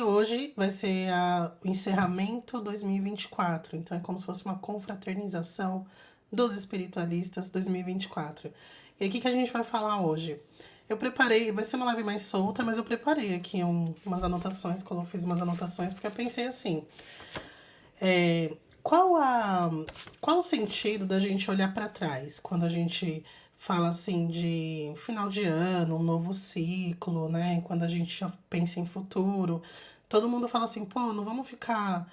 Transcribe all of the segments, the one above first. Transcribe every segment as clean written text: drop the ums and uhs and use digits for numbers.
Hoje vai ser o encerramento 2024, então é como se fosse uma confraternização dos espiritualistas 2024. E aí, o que a gente vai falar hoje? Eu preparei, vai ser uma live mais solta, mas eu preparei aqui umas anotações, fiz umas anotações, porque eu pensei assim, é, qual, a, qual o sentido da gente olhar para trás quando a gente fala assim de final de ano, um novo ciclo, né? Quando a gente já pensa em futuro, todo mundo fala assim, pô, não vamos ficar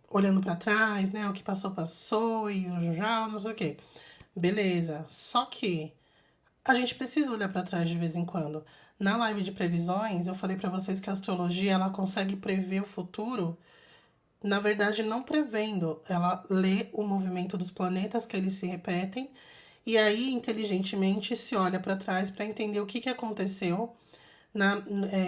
olhando para trás, né? O que passou, passou e já, não sei o quê. Beleza, só que a gente precisa olhar para trás de vez em quando. Na live de previsões, eu falei para vocês que a astrologia ela consegue prever o futuro, na verdade, não prevendo. Ela lê o movimento dos planetas, que eles se repetem, e aí, inteligentemente, se olha para trás para entender o que aconteceu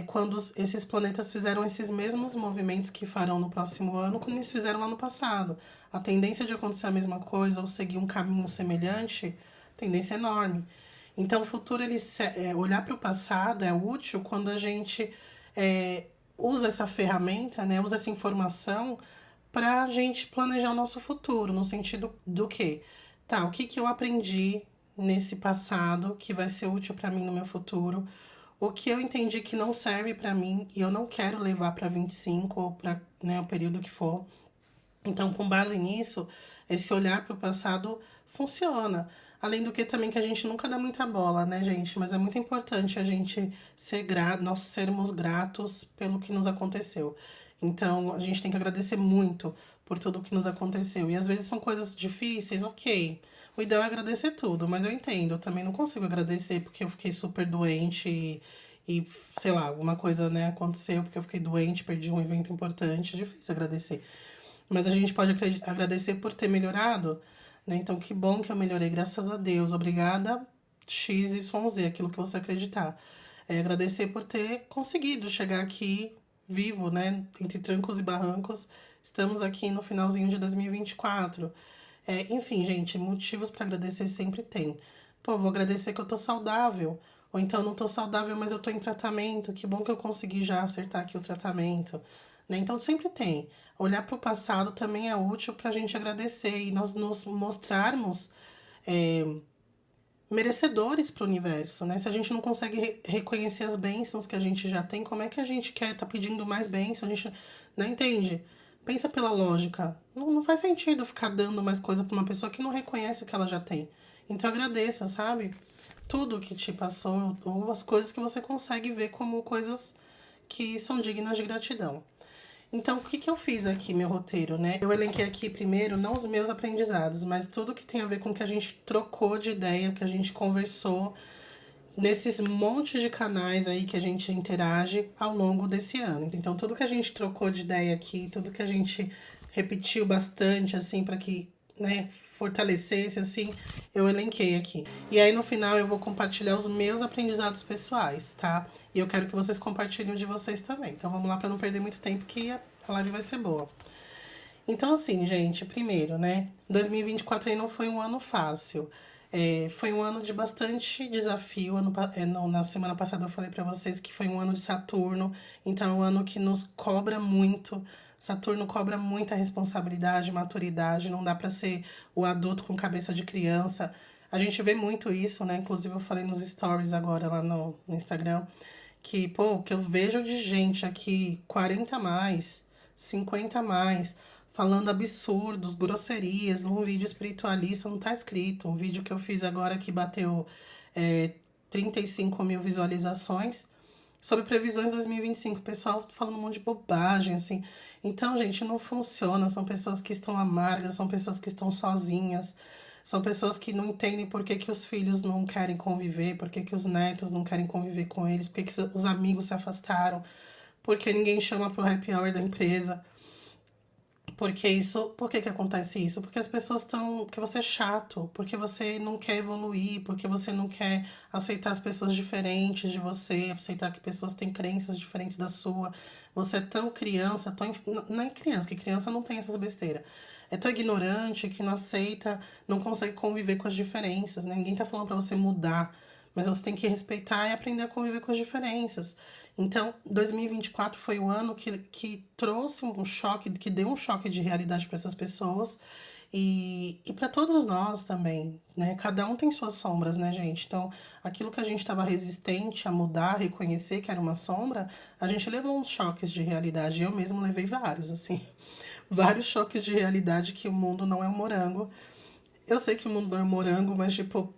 quando esses planetas fizeram esses mesmos movimentos que farão no próximo ano, como eles fizeram lá no passado. A tendência de acontecer a mesma coisa ou seguir um caminho semelhante, tendência enorme. Então, o futuro, olhar para o passado é útil quando a gente usa essa ferramenta, né, usa essa informação para a gente planejar o nosso futuro, no sentido do quê? Tá, o que eu aprendi nesse passado que vai ser útil para mim no meu futuro? O que eu entendi que não serve para mim e eu não quero levar para 25 ou para, né, o período que for. Então, com base nisso, esse olhar para o passado funciona. Além do que também que a gente nunca dá muita bola, né, gente? Mas é muito importante a gente ser grato, nós sermos gratos pelo que nos aconteceu. Então, a gente tem que agradecer muito por tudo o que nos aconteceu. E às vezes são coisas difíceis, ok. O ideal é agradecer tudo, mas eu entendo, eu também não consigo agradecer porque eu fiquei super doente e sei lá, alguma coisa, né, aconteceu porque eu fiquei doente, perdi um evento importante, é difícil agradecer. Mas a gente pode agradecer por ter melhorado, né? Então, que bom que eu melhorei, graças a Deus. Obrigada, X, Y, Z, aquilo que você acreditar. Agradecer por ter conseguido chegar aqui vivo, né? Entre trancos e barrancos. Estamos aqui no finalzinho de 2024. Enfim, gente, motivos para agradecer sempre tem. Pô, vou agradecer que eu tô saudável. Ou então não tô saudável, mas eu tô em tratamento. Que bom que eu consegui já acertar aqui o tratamento. Né? Então sempre tem. Olhar para o passado também é útil para a gente agradecer e nós nos mostrarmos é, merecedores para o universo, né? Se a gente não consegue reconhecer as bênçãos que a gente já tem, como é que a gente quer estar pedindo mais bênçãos? A gente não entende. Pensa pela lógica. Não faz sentido ficar dando mais coisa para uma pessoa que não reconhece o que ela já tem. Então agradeça, sabe? Tudo que te passou ou as coisas que você consegue ver como coisas que são dignas de gratidão. Então, o que eu fiz aqui, meu roteiro, né? Eu elenquei aqui primeiro, não os meus aprendizados, mas tudo que tem a ver com o que a gente trocou de ideia, o que a gente conversou nesses montes de canais aí que a gente interage ao longo desse ano. Então, tudo que a gente trocou de ideia aqui, tudo que a gente repetiu bastante, assim, para que, né, fortalecesse, assim, eu elenquei aqui. E aí, no final, eu vou compartilhar os meus aprendizados pessoais, tá? E eu quero que vocês compartilhem o de vocês também. Então, vamos lá para não perder muito tempo, que a live vai ser boa. Então, assim, gente, primeiro, né? 2024 aí não foi um ano fácil. Foi um ano de bastante desafio. Na semana passada eu falei pra vocês que foi um ano de Saturno. Então, é um ano que nos cobra muito. Saturno cobra muita responsabilidade, maturidade. Não dá pra ser o adulto com cabeça de criança. A gente vê muito isso, né? Inclusive, eu falei nos stories agora lá no Instagram. Que, pô, o que eu vejo de gente aqui, 40 a mais, 50 a mais, falando absurdos, grosserias, num vídeo espiritualista, não tá escrito. Um vídeo que eu fiz agora que bateu 35 mil visualizações sobre previsões 2025. O pessoal falando um monte de bobagem, assim. Então, gente, não funciona. São pessoas que estão amargas, são pessoas que estão sozinhas, são pessoas que não entendem por que, que os filhos não querem conviver, por que, que os netos não querem conviver com eles, por que, que os amigos se afastaram, porque ninguém chama pro happy hour da empresa. Porque isso, por que que acontece isso? Porque as pessoas estão, porque você é chato, porque você não quer evoluir, porque você não quer aceitar as pessoas diferentes de você, aceitar que pessoas têm crenças diferentes da sua. Você é tão criança, não é criança, que criança não tem essas besteiras. É tão ignorante que não aceita, não consegue conviver com as diferenças, né? Ninguém tá falando pra você mudar, mas você tem que respeitar e aprender a conviver com as diferenças. Então, 2024 foi o ano que trouxe um choque, que deu um choque de realidade para essas pessoas e para todos nós também, né? Cada um tem suas sombras, né, gente? Então, aquilo que a gente estava resistente a mudar, reconhecer que era uma sombra, a gente levou uns choques de realidade. Eu mesmo levei vários, assim, vários choques de realidade que o mundo não é um morango. Eu sei que o mundo não é um morango, mas, tipo,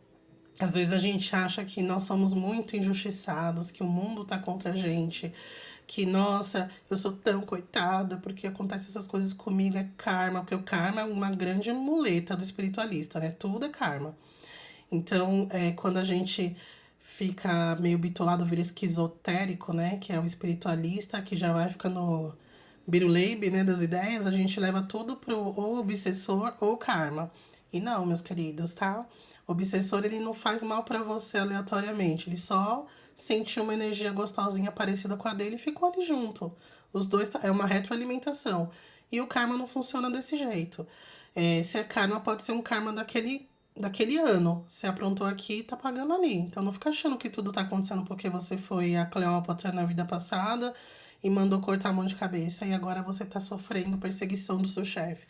às vezes a gente acha que nós somos muito injustiçados, que o mundo tá contra a gente, que, nossa, eu sou tão coitada porque acontecem essas coisas comigo, é karma, porque o karma é uma grande muleta do espiritualista, né? Tudo é karma. Então, quando a gente fica meio bitolado, vira esquizotérico, né? Que é o espiritualista, que já vai ficando biruleibe, né? Das ideias, a gente leva tudo pro ou obsessor ou karma. E não, meus queridos, tá? O obsessor, ele não faz mal pra você aleatoriamente. Ele só sentiu uma energia gostosinha parecida com a dele e ficou ali junto. Os dois, é uma retroalimentação. E o karma não funciona desse jeito. Se é karma, pode ser um karma daquele ano. Você aprontou aqui, tá pagando ali. Então não fica achando que tudo tá acontecendo porque você foi a Cleópatra na vida passada e mandou cortar a mão de cabeça e agora você tá sofrendo perseguição do seu chefe.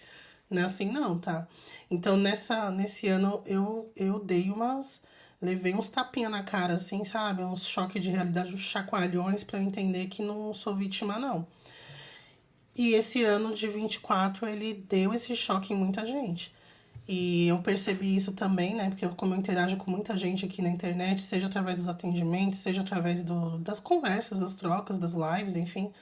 Não é assim não, tá? Então nesse ano eu dei umas. Levei uns tapinha na cara, assim, sabe? Uns choques de realidade, uns chacoalhões pra eu entender que não sou vítima, não. E esse ano de 24 ele deu esse choque em muita gente. E eu percebi isso também, né? Porque como eu interajo com muita gente aqui na internet, seja através dos atendimentos, seja através das conversas, das trocas, das lives, enfim.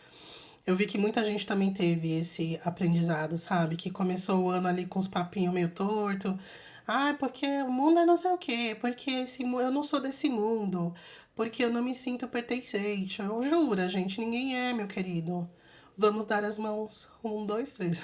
Eu vi que muita gente também teve esse aprendizado, sabe? Que começou o ano ali com os papinhos meio torto. Ah, porque o mundo é não sei o quê, porque eu não sou desse mundo, porque eu não me sinto pertencente. Eu juro, gente, ninguém é, meu querido. Vamos dar as mãos. Um, dois, três.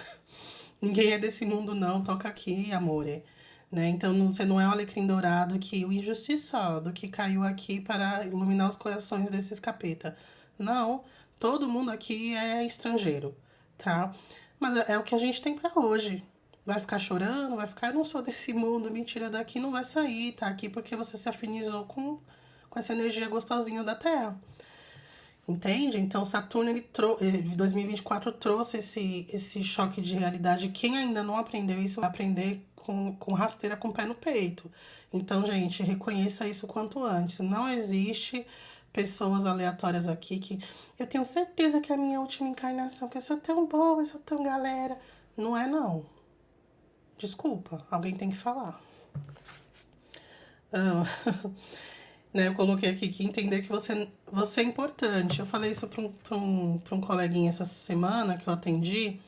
Ninguém é desse mundo, não. Toca aqui, amore. Né? Então, você não é o alecrim dourado que o injustiçado que caiu aqui para iluminar os corações desses capeta. Não, todo mundo aqui é estrangeiro, tá? Mas é o que a gente tem para hoje. Vai ficar chorando, vai ficar, eu não sou desse mundo, me tira daqui, não vai sair, tá aqui porque você se afinizou com essa energia gostosinha da Terra. Entende? Então, Saturno, 2024 trouxe esse choque de realidade. Quem ainda não aprendeu isso, vai aprender com rasteira, com o pé no peito. Então, gente, reconheça isso quanto antes. Não existe pessoas aleatórias aqui que eu tenho certeza que é a minha última encarnação, que eu sou tão boa, eu sou tão galera. Não é, não. Desculpa, alguém tem que falar. Ah, né, eu coloquei aqui que entender que você é importante. Eu falei isso para um coleguinha essa semana que eu atendi,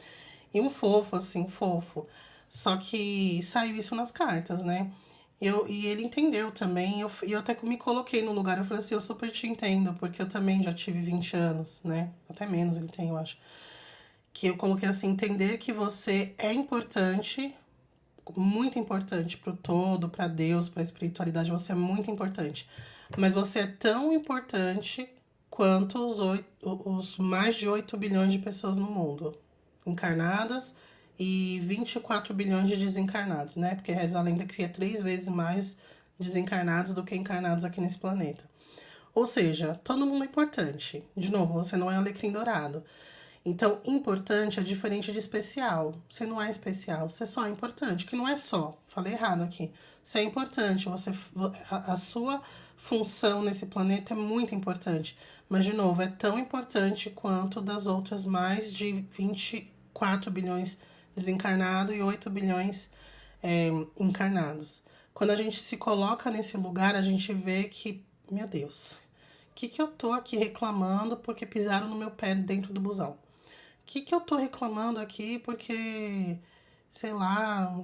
e um fofo, assim, fofo. Só que saiu isso nas cartas, né? E ele entendeu também, e eu até me coloquei no lugar, eu falei assim, eu super te entendo, porque eu também já tive 20 anos, né? Até menos ele tem, eu acho. Que eu coloquei assim, entender que você é importante, muito importante pro todo, para Deus, para espiritualidade, você é muito importante. Mas você é tão importante quanto os mais de 8 bilhões de pessoas no mundo, encarnadas, e 24 bilhões de desencarnados, né? Porque reza a lenda que é 3 vezes mais desencarnados do que encarnados aqui nesse planeta. Ou seja, todo mundo é importante. De novo, você não é alecrim dourado. Então, importante é diferente de especial. Você não é especial, você só é importante. Que não é só, falei errado aqui. Você é importante, a sua função nesse planeta é muito importante. Mas, de novo, é tão importante quanto das outras mais de 24 bilhões desencarnados e 8 bilhões encarnados. Quando a gente se coloca nesse lugar, a gente vê que, meu Deus, que eu tô aqui reclamando porque pisaram no meu pé dentro do busão? Que eu tô reclamando aqui porque, sei lá,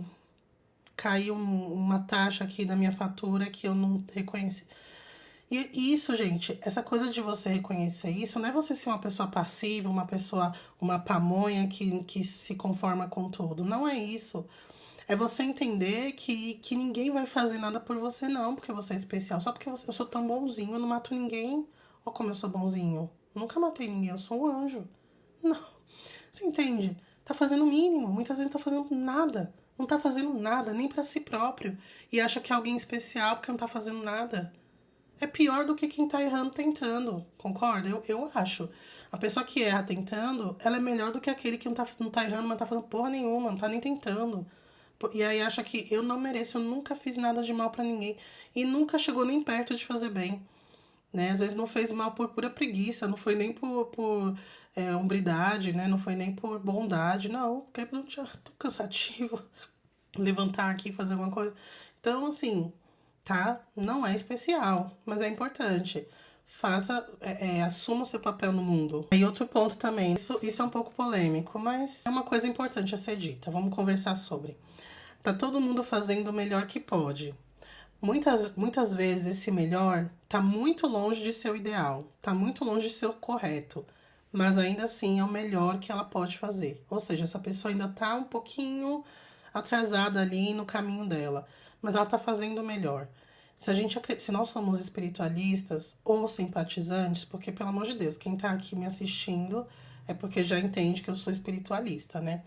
caiu uma taxa aqui da minha fatura que eu não reconheci. E isso, gente, essa coisa de você reconhecer isso, não é você ser uma pessoa passiva, uma pamonha que se conforma com tudo. Não é isso. É você entender que ninguém vai fazer nada por você, não, porque você é especial. Só porque eu sou tão bonzinho, eu não mato ninguém. Olha como eu sou bonzinho. Nunca matei ninguém, eu sou um anjo. Não. Você entende? Tá fazendo o mínimo. Muitas vezes não tá fazendo nada. Não tá fazendo nada, nem pra si próprio. E acha que é alguém especial porque não tá fazendo nada. é pior do que quem tá errando tentando, concorda? Eu acho. A pessoa que erra tentando, ela é melhor do que aquele que não tá errando, mas não tá fazendo porra nenhuma, não tá nem tentando. E aí acha que eu não mereço, eu nunca fiz nada de mal pra ninguém. E nunca chegou nem perto de fazer bem, né? Às vezes não fez mal por pura preguiça, não foi nem por hombridade, né? Não foi nem por bondade, não. Porque é tô cansativo levantar aqui e fazer alguma coisa. Então, assim, tá? Não é especial, mas é importante. Assuma o seu papel no mundo. E outro ponto também, isso é um pouco polêmico, mas é uma coisa importante a ser dita. Vamos conversar sobre. Tá todo mundo fazendo o melhor que pode. Muitas vezes esse melhor tá muito longe de ser o ideal, tá muito longe de ser o correto, mas ainda assim é o melhor que ela pode fazer. Ou seja, essa pessoa ainda tá um pouquinho atrasada ali no caminho dela, mas ela tá fazendo o melhor. Se nós somos espiritualistas ou simpatizantes, porque pelo amor de Deus, quem tá aqui me assistindo é porque já entende que eu sou espiritualista, né?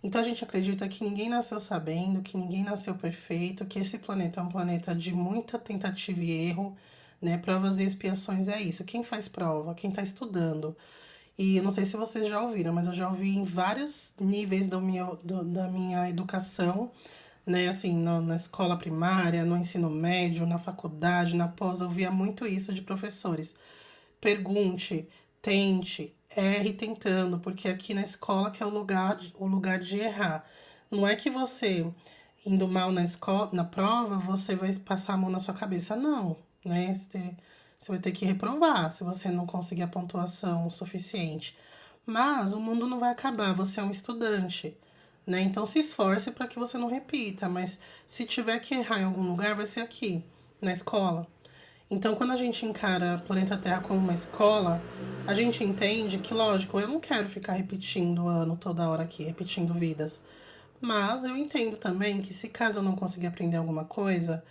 Então a gente acredita que ninguém nasceu sabendo, que ninguém nasceu perfeito, que esse planeta é um planeta de muita tentativa e erro, né? Provas e expiações é isso. Quem faz prova, quem está estudando. E eu não sei se vocês já ouviram, mas eu já ouvi em vários níveis da minha educação, né? Assim, na escola primária, no ensino médio, na faculdade, na pós, eu via muito isso de professores. Pergunte, tente, erre tentando, porque aqui na escola que é o lugar de errar. Não é que você, indo mal na escola, na prova, você vai passar a mão na sua cabeça, não, né? Você vai ter que reprovar se você não conseguir a pontuação suficiente. Mas o mundo não vai acabar, você é um estudante, né? Então se esforce para que você não repita, mas se tiver que errar em algum lugar, vai ser aqui, na escola. Então, quando a gente encara o planeta Terra como uma escola, a gente entende que, lógico, eu não quero ficar repetindo o ano toda hora aqui, repetindo vidas. Mas eu entendo também que se caso eu não conseguir aprender alguma coisa,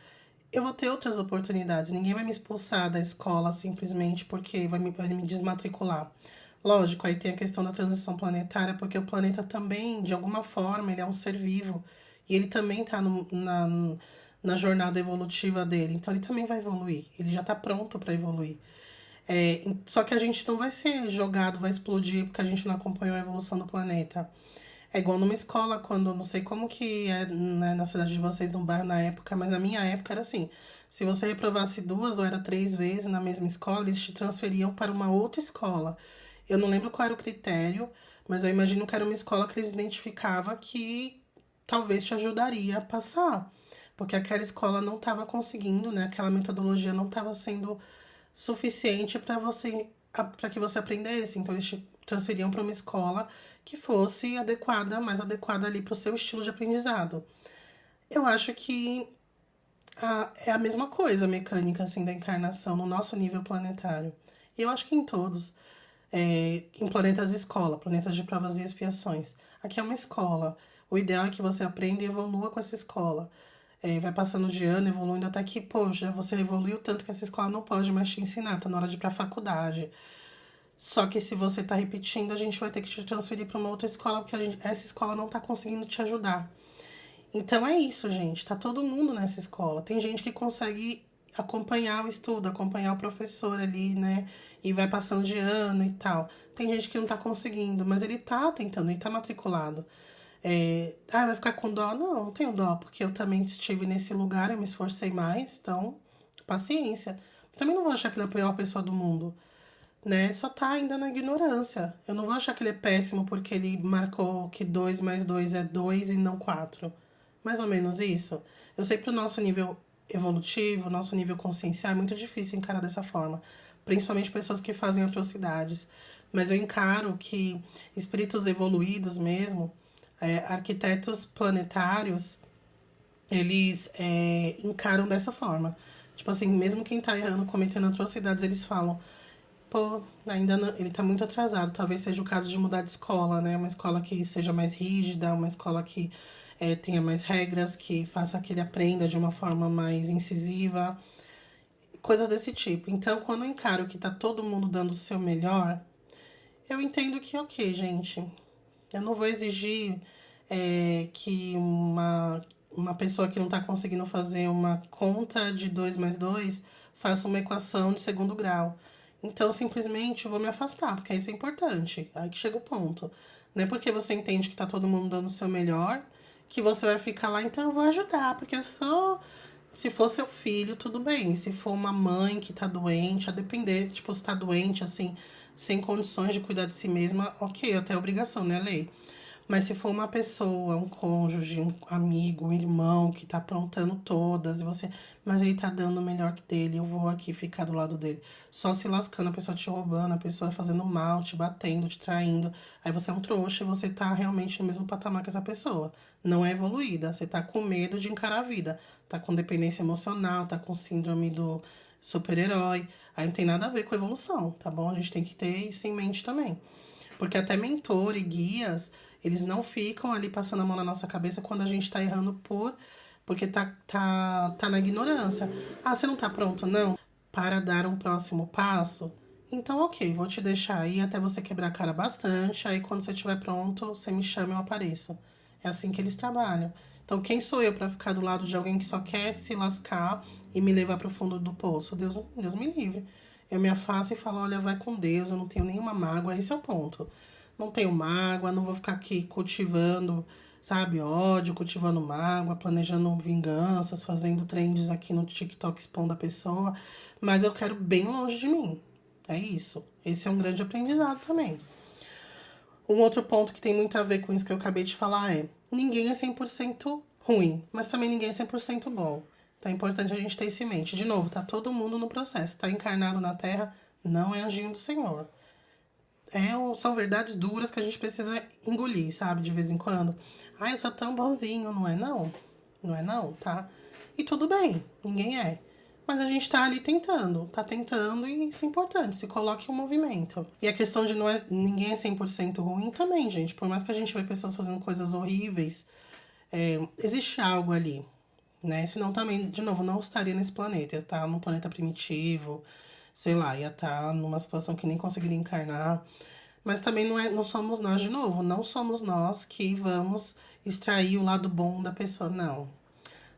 eu vou ter outras oportunidades. Ninguém vai me expulsar da escola simplesmente porque vai me desmatricular. Lógico, aí tem a questão da transição planetária, porque o planeta também, de alguma forma, ele é um ser vivo. E ele também está na jornada evolutiva dele. Então ele também vai evoluir. Ele já está pronto para evoluir. Só que a gente não vai ser jogado, vai explodir porque a gente não acompanhou a evolução do planeta. É igual numa escola, quando, não sei como que é, né, na cidade de vocês, no bairro na época, mas na minha época era assim. Se você reprovasse 2 ou era 3 vezes na mesma escola, eles te transferiam para uma outra escola. Eu não lembro qual era o critério, mas eu imagino que era uma escola que eles identificavam que talvez te ajudaria a passar. Porque aquela escola não estava conseguindo, né? Aquela metodologia não estava sendo suficiente para que você aprendesse. Então eles te transferiam para uma escola que fosse adequada, mais adequada ali para o seu estilo de aprendizado. Eu acho que é a mesma coisa a mecânica assim da encarnação no nosso nível planetário. E eu acho que em todos, em planetas escola, planetas de provas e expiações. Aqui é uma escola. O ideal é que você aprenda e evolua com essa escola. Vai passando de ano, evoluindo até que, poxa, você evoluiu tanto que essa escola não pode mais te ensinar, tá na hora de ir pra faculdade. Só que se você tá repetindo, a gente vai ter que te transferir para uma outra escola, porque essa escola não tá conseguindo te ajudar. Então é isso, gente. Tá todo mundo nessa escola. Tem gente que consegue acompanhar o estudo, acompanhar o professor ali, né? E vai passando de ano e tal. Tem gente que não tá conseguindo, mas ele tá tentando, ele tá matriculado. Vai ficar com dó? Não, não tenho dó, porque eu também estive nesse lugar, eu me esforcei mais, então, paciência. Também não vou achar que ele é a pior pessoa do mundo, né? Só tá ainda na ignorância. Eu não vou achar que ele é péssimo porque ele marcou que 2 mais 2 é 2 e não 4. Mais ou menos isso. Eu sei que pro nosso nível evolutivo, nosso nível consciencial, é muito difícil encarar dessa forma. Principalmente pessoas que fazem atrocidades. Mas eu encaro que espíritos evoluídos mesmo, arquitetos planetários, eles encaram dessa forma. Tipo assim, mesmo quem tá errando, cometendo atrocidades, eles falam: pô, ainda não, ele tá muito atrasado. Talvez seja o caso de mudar de escola, né? Uma escola que seja mais rígida, uma escola que tenha mais regras, que faça que ele aprenda de uma forma mais incisiva, coisas desse tipo. Então, quando eu encaro que tá todo mundo dando o seu melhor, eu entendo que, ok, gente, eu não vou exigir que uma pessoa que não tá conseguindo fazer uma conta de 2 mais 2 faço uma equação de segundo grau. Então, simplesmente, eu vou me afastar, porque isso é importante. Aí que chega o ponto. Não é porque você entende que tá todo mundo dando o seu melhor, que você vai ficar lá, então eu vou ajudar, porque eu sou... Se for seu filho, tudo bem. Se for uma mãe que tá doente, a depender, tipo, se tá doente, assim, sem condições de cuidar de si mesma, ok, até obrigação, né, lei? Mas se for uma pessoa, um cônjuge, um amigo, um irmão que tá aprontando todas, e você, mas ele tá dando o melhor que dele, eu vou aqui ficar do lado dele, só se lascando, a pessoa te roubando, a pessoa fazendo mal, te batendo, te traindo. Aí você é um trouxa e você tá realmente no mesmo patamar que essa pessoa. Não é evoluída, você tá com medo de encarar a vida, tá com dependência emocional, tá com síndrome do super-herói. Aí não tem nada a ver com evolução, tá bom? A gente tem que ter isso em mente também. Porque até mentor e guias, eles não ficam ali passando a mão na nossa cabeça quando a gente tá errando porque tá na ignorância. Ah, você não tá pronto, não? Para dar um próximo passo? Então, ok, vou te deixar aí até você quebrar a cara bastante. Aí, quando você estiver pronto, você me chama e eu apareço. É assim que eles trabalham. Então, quem sou eu para ficar do lado de alguém que só quer se lascar e me levar para o fundo do poço? Deus me livre. Eu me afasto e falo, olha, vai com Deus, eu não tenho nenhuma mágoa, esse é o ponto. Não tenho mágoa, não vou ficar aqui cultivando, sabe, ódio, cultivando mágoa, planejando vinganças, fazendo trends aqui no TikTok expondo a pessoa, mas eu quero bem longe de mim. É isso. Esse é um grande aprendizado também. Um outro ponto que tem muito a ver com isso que eu acabei de falar é: ninguém é 100% ruim, mas também ninguém é 100% bom. Então é importante a gente ter isso em mente. De novo, tá todo mundo no processo. Tá encarnado na Terra, não é anjinho do Senhor. São verdades duras que a gente precisa engolir, sabe? De vez em quando. Ah, eu sou tão bonzinho. Não é não. Não é não, tá? E tudo bem, ninguém é. Mas a gente tá ali tentando, tá tentando e isso é importante, se coloque em movimento. E a questão de ninguém é 100% ruim também, gente. Por mais que a gente vê pessoas fazendo coisas horríveis, existe algo ali, né? Senão também, de novo, não estaria nesse planeta. Ia estar num planeta primitivo, sei lá, ia estar numa situação que nem conseguiria encarnar. Mas também não somos nós, de novo, não somos nós que vamos extrair o lado bom da pessoa, não.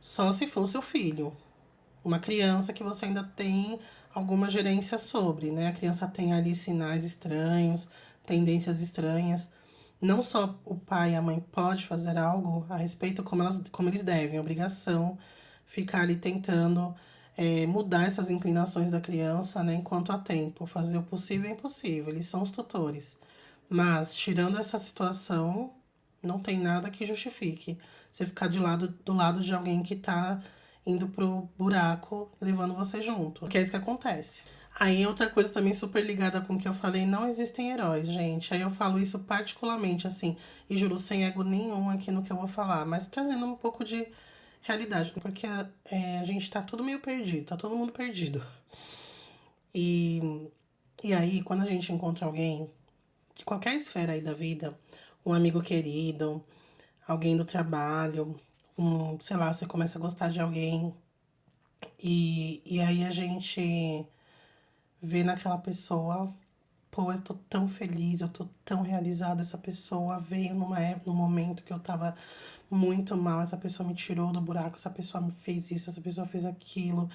Só se for seu filho. Uma criança que você ainda tem alguma gerência sobre, né? A criança tem ali sinais estranhos, tendências estranhas. Não só o pai e a mãe pode fazer algo a respeito, como eles devem. É obrigação ficar ali tentando mudar essas inclinações da criança, né? Enquanto há tempo. Fazer o possível e impossível. Eles são os tutores. Mas, tirando essa situação, não tem nada que justifique você ficar do lado de alguém que tá indo pro buraco, levando você junto. Porque é isso que acontece. Aí, outra coisa também super ligada com o que eu falei, não existem heróis, gente. Aí eu falo isso particularmente, assim, e juro, sem ego nenhum aqui no que eu vou falar, mas trazendo um pouco de realidade, porque a gente tá tudo meio perdido, tá todo mundo perdido. E, e aí, quando a gente encontra alguém de qualquer esfera aí da vida, um amigo querido, alguém do trabalho, sei lá, você começa a gostar de alguém e aí a gente vê naquela pessoa, pô, eu tô tão feliz, eu tô tão realizada, essa pessoa veio numa época, num momento que eu tava muito mal, essa pessoa me tirou do buraco, essa pessoa me fez isso, essa pessoa fez aquilo,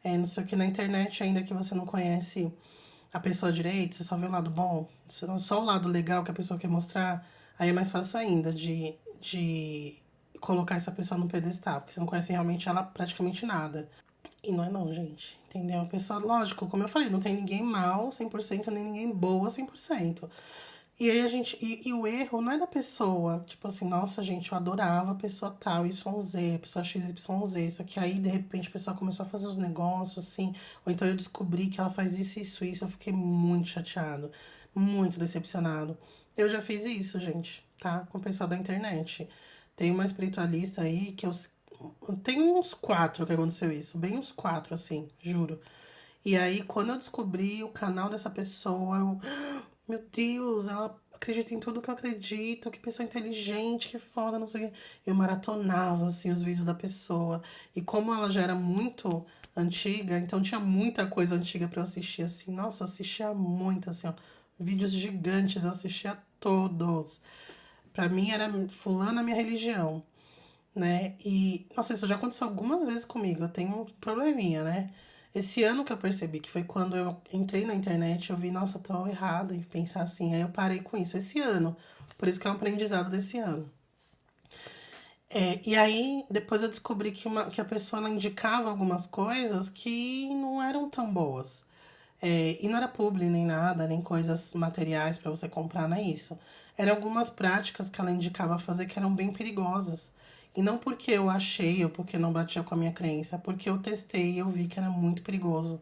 não sei o que, na internet, ainda que você não conhece a pessoa direito, você só vê o lado bom, só o lado legal que a pessoa quer mostrar, aí é mais fácil ainda de colocar essa pessoa no pedestal, porque você não conhece realmente ela praticamente nada. E não é não, gente. Entendeu? A pessoa, lógico, como eu falei, não tem ninguém mal 100% nem ninguém boa 100%. E aí a gente. E o erro não é da pessoa. Tipo assim, nossa, gente, eu adorava a pessoa tal, YZ, a pessoa XYZ. Só que aí, de repente, a pessoa começou a fazer os negócios, assim. Ou então eu descobri que ela faz isso, isso, isso. Eu fiquei muito chateado. Muito decepcionado. Eu já fiz isso, gente, tá? Com o pessoal da internet. Tem uma espiritualista aí que eu. Tem uns quatro que aconteceu isso. Bem uns quatro, assim, juro. E aí, quando eu descobri o canal dessa pessoa, eu. Meu Deus, ela acredita em tudo que eu acredito, que pessoa inteligente, que foda, não sei o quê. Eu maratonava, assim, os vídeos da pessoa. E como ela já era muito antiga, então tinha muita coisa antiga pra eu assistir, assim. Nossa, eu assistia muito, assim, ó. Vídeos gigantes, eu assistia todos. Pra mim era fulana minha religião, né? E, nossa, isso já aconteceu algumas vezes comigo. Eu tenho um probleminha, né? Esse ano que eu percebi, que foi quando eu entrei na internet, eu vi, nossa, tô errada em pensar assim. Aí eu parei com isso esse ano. Por isso que é um aprendizado desse ano. E aí, depois eu descobri que a pessoa ela indicava algumas coisas que não eram tão boas. E não era publi nem nada, nem coisas materiais para você comprar, não é isso. Eram algumas práticas que ela indicava fazer que eram bem perigosas. E não porque eu achei ou porque não batia com a minha crença, porque eu testei e eu vi que era muito perigoso.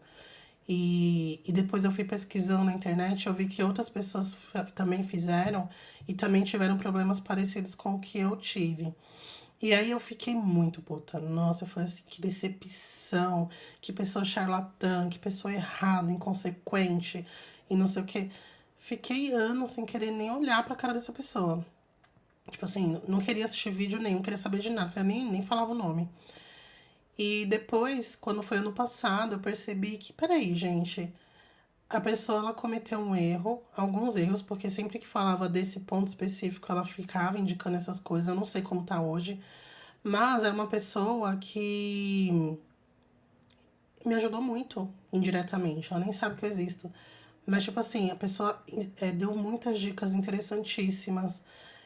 E depois eu fui pesquisando na internet, eu vi que outras pessoas também fizeram e também tiveram problemas parecidos com o que eu tive. E aí eu fiquei muito puta. Nossa, eu falei assim, que decepção, que pessoa charlatã, que pessoa errada, inconsequente e não sei o quê. Fiquei anos sem querer nem olhar pra cara dessa pessoa. Tipo assim, não queria assistir vídeo nenhum, não queria saber de nada, eu nem falava o nome. E depois, quando foi ano passado, eu percebi que, peraí, gente, a pessoa ela cometeu um erro, alguns erros, porque sempre que falava desse ponto específico, ela ficava indicando essas coisas. Eu não sei como tá hoje, mas é uma pessoa que me ajudou muito indiretamente. Ela nem sabe que eu existo. Mas, tipo assim, a pessoa deu muitas dicas interessantíssimas,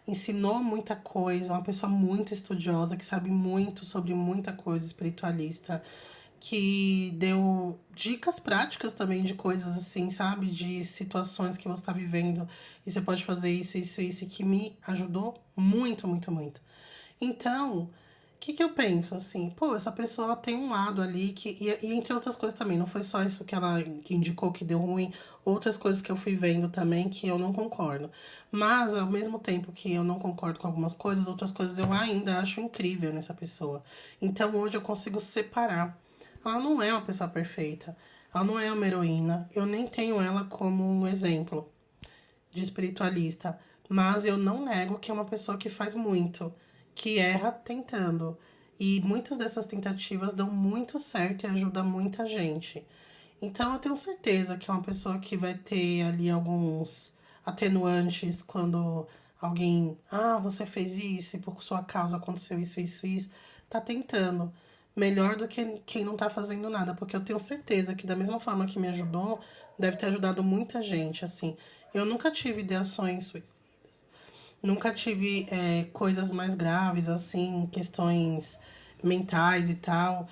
ensinou muita coisa, uma pessoa muito estudiosa, que sabe muito sobre muita coisa espiritualista, que deu dicas práticas também de coisas assim, sabe? De situações que você está vivendo e você pode fazer isso, isso, isso, e que me ajudou muito, muito, muito. Então, o que eu penso assim? Pô, essa pessoa ela tem um lado ali que. E entre outras coisas também, não foi só isso que ela que indicou que deu ruim, outras coisas que eu fui vendo também que eu não concordo. Mas, ao mesmo tempo que eu não concordo com algumas coisas, outras coisas eu ainda acho incrível nessa pessoa. Então, hoje eu consigo separar. Ela não é uma pessoa perfeita. Ela não é uma heroína. Eu nem tenho ela como um exemplo de espiritualista, mas eu não nego que é uma pessoa que faz muito, que erra tentando. E muitas dessas tentativas dão muito certo e ajudam muita gente. Então eu tenho certeza que é uma pessoa que vai ter ali alguns atenuantes quando alguém, você fez isso e por sua causa aconteceu isso, isso, isso, tá tentando. Melhor do que quem não tá fazendo nada, porque eu tenho certeza que da mesma forma que me ajudou, deve ter ajudado muita gente, assim. Eu nunca tive ideações suicidas. Nunca tive coisas mais graves, assim, questões mentais e tal.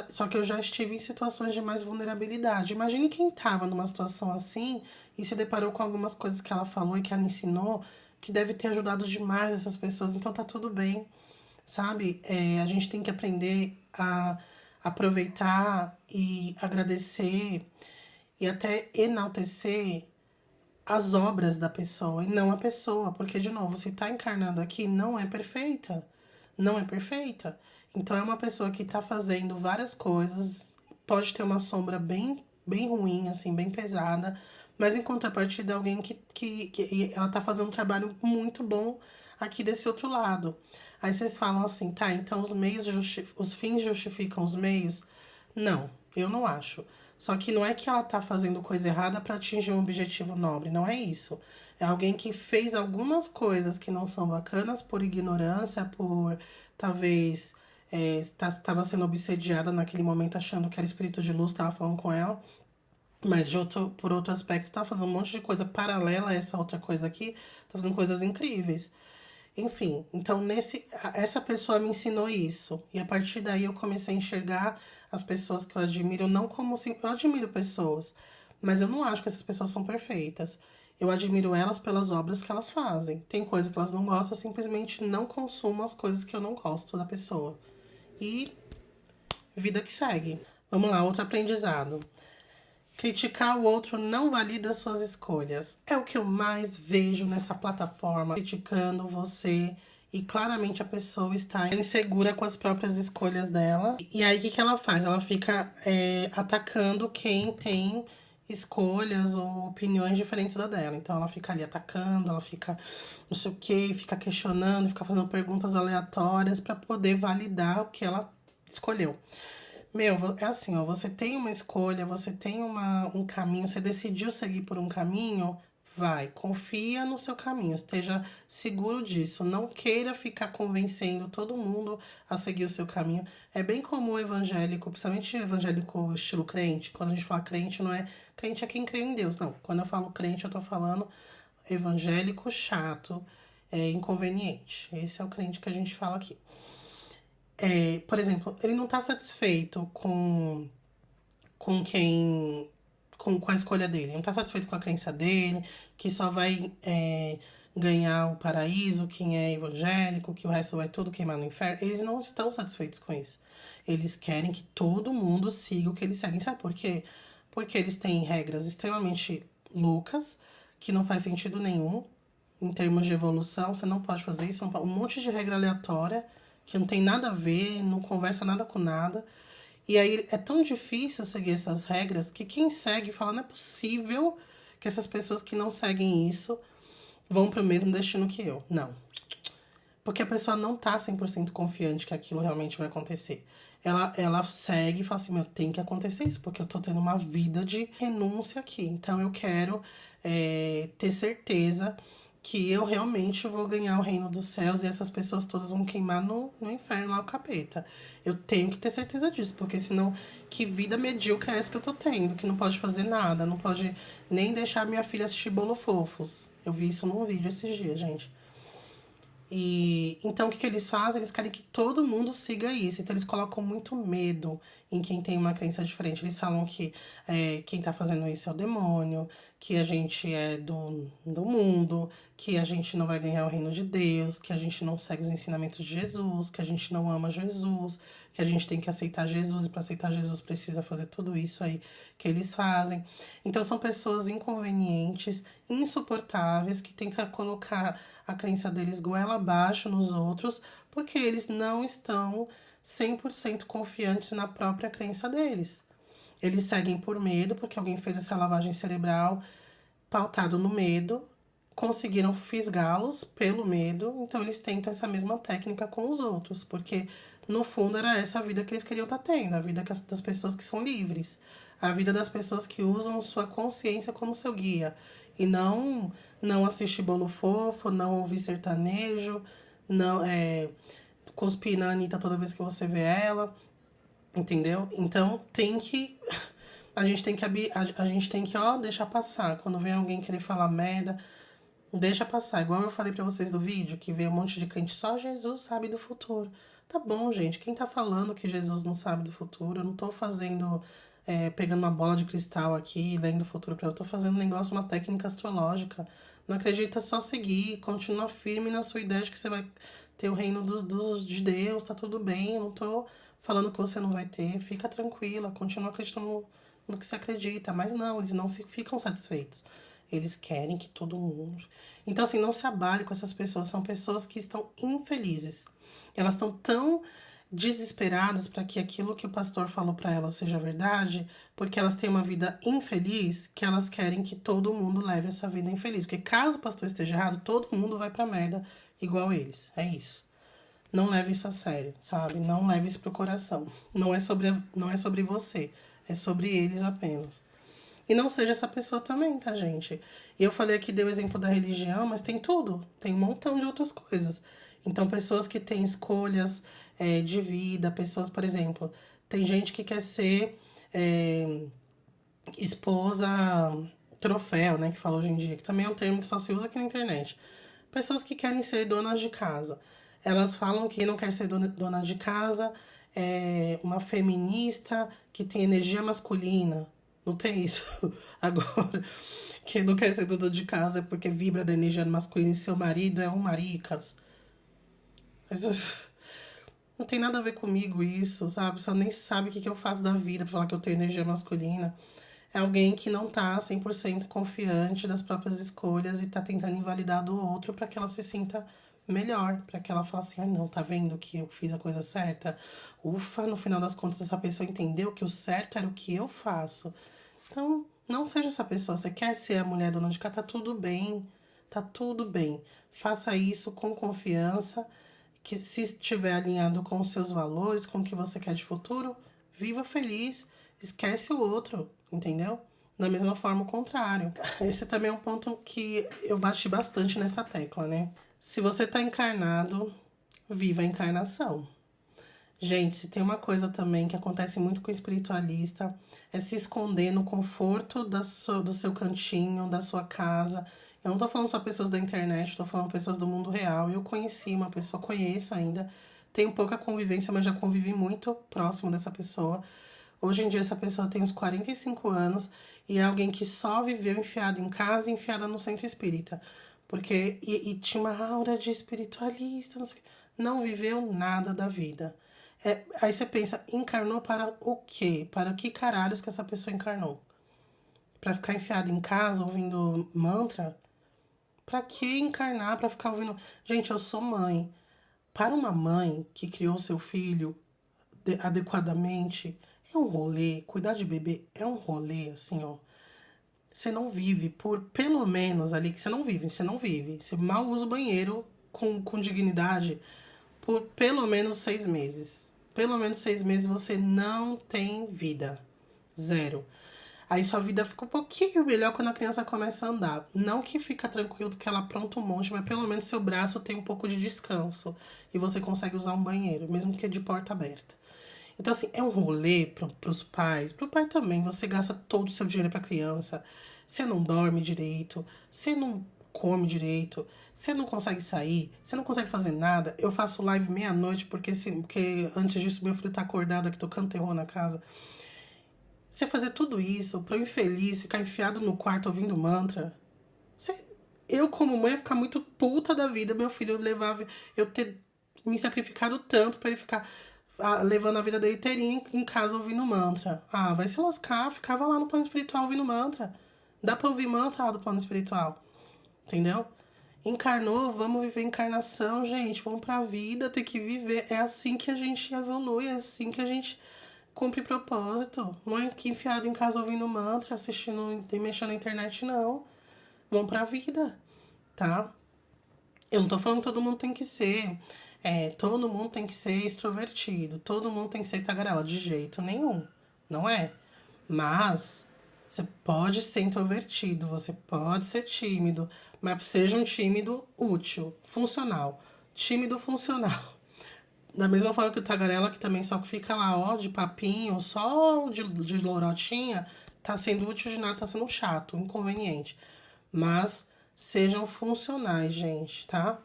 Só que eu já estive em situações de mais vulnerabilidade. Imagine quem estava numa situação assim e se deparou com algumas coisas que ela falou e que ela ensinou, que deve ter ajudado demais essas pessoas. Então tá tudo bem, sabe? A gente tem que aprender a aproveitar e agradecer e até enaltecer as obras da pessoa e não a pessoa, porque de novo, se tá encarnado aqui, não é perfeita, não é perfeita. Então é uma pessoa que tá fazendo várias coisas, pode ter uma sombra bem ruim, assim, bem pesada, mas em contrapartida é alguém que ela tá fazendo um trabalho muito bom aqui desse outro lado. Aí vocês falam assim, tá, então os fins justificam os meios? Não, eu não acho. Só que não é que ela tá fazendo coisa errada para atingir um objetivo nobre, não é isso. É alguém que fez algumas coisas que não são bacanas por ignorância, por talvez estava sendo obsediada naquele momento achando que era espírito de luz, estava falando com ela, mas por outro aspecto tá fazendo um monte de coisa paralela a essa outra coisa aqui, tá fazendo coisas incríveis. Enfim, então essa pessoa me ensinou isso. E a partir daí eu comecei a enxergar as pessoas que eu admiro não como eu admiro pessoas, mas eu não acho que essas pessoas são perfeitas. Eu admiro elas pelas obras que elas fazem. Tem coisa que elas não gostam, eu simplesmente não consumo as coisas que eu não gosto da pessoa. E vida que segue. Vamos lá, outro aprendizado. Criticar o outro não valida suas escolhas. É o que eu mais vejo nessa plataforma, criticando você. E claramente a pessoa está insegura com as próprias escolhas dela. E aí o que ela faz? Ela fica atacando quem tem escolhas ou opiniões diferentes da dela. Então ela fica ali atacando, ela fica não sei o que, fica questionando, fica fazendo perguntas aleatórias para poder validar o que ela escolheu. Meu, é assim, ó, você tem uma escolha, você tem um caminho, você decidiu seguir por um caminho, Vai, confia no seu caminho, esteja seguro disso. Não queira ficar convencendo todo mundo a seguir o seu caminho. É bem como o evangélico, principalmente o evangélico estilo crente. Quando a gente fala crente, não é crente é quem crê em Deus. Não, quando eu falo crente, eu tô falando evangélico chato, inconveniente. Esse é o crente que a gente fala aqui. Por exemplo, ele não tá satisfeito com quem. Com a escolha dele. Não tá satisfeito com a crença dele, que só vai ganhar o paraíso quem é evangélico, que o resto vai tudo queimar no inferno. Eles não estão satisfeitos com isso. Eles querem que todo mundo siga o que eles seguem. Sabe por quê? Porque eles têm regras extremamente loucas, que não faz sentido nenhum em termos de evolução. Você não pode fazer isso. Um monte de regra aleatória que não tem nada a ver, não conversa nada com nada. E aí é tão difícil seguir essas regras que quem segue fala, não é possível que essas pessoas que não seguem isso vão para o mesmo destino que eu. Não. Porque a pessoa não tá 100% confiante que aquilo realmente vai acontecer. Ela segue e fala assim, meu, tem que acontecer isso, porque eu tô tendo uma vida de renúncia aqui. Então eu quero ter certeza que eu realmente vou ganhar o reino dos céus e essas pessoas todas vão queimar no inferno lá, o capeta. Eu tenho que ter certeza disso, porque senão, que vida medíocre é essa que eu tô tendo? Que não pode fazer nada, não pode nem deixar minha filha assistir Bolo Fofos. Eu vi isso num vídeo esses dias, gente. E então o que eles fazem? Eles querem que todo mundo siga isso. Então eles colocam muito medo em quem tem uma crença diferente. Eles falam que quem tá fazendo isso é o demônio, que a gente é do mundo, que a gente não vai ganhar o reino de Deus, que a gente não segue os ensinamentos de Jesus, que a gente não ama Jesus, que a gente tem que aceitar Jesus e para aceitar Jesus precisa fazer tudo isso aí que eles fazem. Então são pessoas inconvenientes, insuportáveis, que tentam colocar a crença deles goela abaixo nos outros, porque eles não estão 100% confiantes na própria crença deles. Eles seguem por medo, porque alguém fez essa lavagem cerebral pautado no medo, conseguiram fisgá-los pelo medo, então eles tentam essa mesma técnica com os outros, porque no fundo era essa a vida que eles queriam estar tendo, a vida das pessoas que são livres, a vida das pessoas que usam sua consciência como seu guia, e não assistir Bolo Fofo, não ouvir sertanejo, não cuspir na Anitta toda vez que você vê ela, entendeu? Então tem que a gente tem que, ó, deixar passar. Quando vem alguém querer falar merda, deixa passar. Igual eu falei pra vocês do vídeo, que veio um monte de crente, só Jesus sabe do futuro. Tá bom, gente. Quem tá falando que Jesus não sabe do futuro? Eu não tô fazendo, pegando uma bola de cristal aqui e lendo o futuro pra eu. Tô fazendo um negócio, uma técnica astrológica. Não acredita, só seguir. Continua firme na sua ideia de que você vai ter o reino de Deus, tá tudo bem. Eu não tô falando que você não vai ter. Fica tranquila, continua acreditando no que você acredita. Mas não, eles não ficam satisfeitos. Eles querem que todo mundo. Então, assim, não se abale com essas pessoas. São pessoas que estão infelizes. Elas estão tão desesperadas para que aquilo que o pastor falou para elas seja verdade, porque elas têm uma vida infeliz, que elas querem que todo mundo leve essa vida infeliz. Porque caso o pastor esteja errado, todo mundo vai pra merda igual eles. É isso. Não leve isso a sério, sabe? Não leve isso pro coração. Não é sobre você. É sobre eles apenas. E não seja essa pessoa também, tá, gente? E eu falei aqui, dei o exemplo da religião, mas tem tudo. Tem um montão de outras coisas. Então, pessoas que têm escolhas de vida, pessoas, por exemplo, tem gente que quer ser esposa troféu, né? Que fala hoje em dia, que também é um termo que só se usa aqui na internet. Pessoas que querem ser donas de casa. Elas falam que não quer ser dona de casa é uma feminista que tem energia masculina. Não tem isso. Agora, quem não quer ser dona de casa é porque vibra da energia masculina e seu marido é um maricas. Mas, não tem nada a ver comigo isso, sabe? Você nem sabe o que eu faço da vida pra falar que eu tenho energia masculina. É alguém que não tá 100% confiante das próprias escolhas e tá tentando invalidar do outro para que ela se sinta melhor, para que ela fale assim, ah, não, tá vendo que eu fiz a coisa certa? Ufa, no final das contas essa pessoa entendeu que o certo era o que eu faço. Então, não seja essa pessoa. Você quer ser a mulher dona de casa, tá tudo bem. Tá tudo bem. Faça isso com confiança, que se estiver alinhado com os seus valores, com o que você quer de futuro, viva feliz. Esquece o outro, entendeu? Da mesma forma, o contrário. Esse também é um ponto que eu bati bastante nessa tecla, né? Se você tá encarnado, viva a encarnação. Gente, se tem uma coisa também que acontece muito com o espiritualista, é se esconder no conforto do seu cantinho, da sua casa. Eu não tô falando só pessoas da internet, tô falando pessoas do mundo real. Eu conheci uma pessoa, conheço ainda, tenho pouca convivência, mas já convivi muito próximo dessa pessoa. Hoje em dia essa pessoa tem uns 45 anos e é alguém que só viveu enfiado em casa e enfiada no centro espírita. Porque, e tinha uma aura de espiritualista, não sei o quê. Não viveu nada da vida. Aí você pensa, encarnou para o quê? Para que caralhos que essa pessoa encarnou? Pra ficar enfiado em casa ouvindo mantra? Pra que encarnar pra ficar ouvindo? Gente, eu sou mãe. Para uma mãe que criou seu filho adequadamente, é um rolê. Cuidar de bebê é um rolê, assim, ó. Você não vive por pelo menos ali, que você não vive, você não vive. Você mal usa o banheiro com dignidade por pelo menos 6 meses. Pelo menos 6 meses você não tem vida. Zero. Aí sua vida fica um pouquinho melhor quando a criança começa a andar. Não que fica tranquilo porque ela apronta um monte, mas pelo menos seu braço tem um pouco de descanso. E você consegue usar um banheiro, mesmo que de porta aberta. Então, assim, é um rolê pros pais. Pro pai também, você gasta todo o seu dinheiro pra criança. Você não dorme direito, você não come direito, você não consegue sair, você não consegue fazer nada. Eu faço live meia-noite porque antes disso meu filho tá acordado aqui tocando terror na casa. Você fazer tudo isso pra um infeliz ficar enfiado no quarto ouvindo mantra. Você, eu, como mãe, ia ficar muito puta da vida. Meu filho levava. Eu ter me sacrificado tanto pra ele ficar levando a vida dele inteirinha em casa ouvindo mantra. Ah, vai se lascar. Ficava lá no plano espiritual ouvindo mantra. Dá pra ouvir mantra lá do plano espiritual. Entendeu? Encarnou, vamos viver encarnação, gente. Vamos pra vida, ter que viver. É assim que a gente evolui, é assim que a gente cumpre propósito. Não é que enfiado em casa ouvindo mantra, assistindo e mexendo na internet, não. Vamos pra vida, tá? Eu não tô falando que todo mundo tem que ser. Todo mundo tem que ser extrovertido. Todo mundo tem que ser tagarela. De jeito nenhum. Não é? Mas você pode ser introvertido, você pode ser tímido, mas seja um tímido útil, funcional. Tímido funcional. Da mesma forma que o tagarela, que também só fica lá, ó, de papinho, só de lorotinha, tá sendo útil de nada, tá sendo chato, inconveniente. Mas sejam funcionais, gente, tá?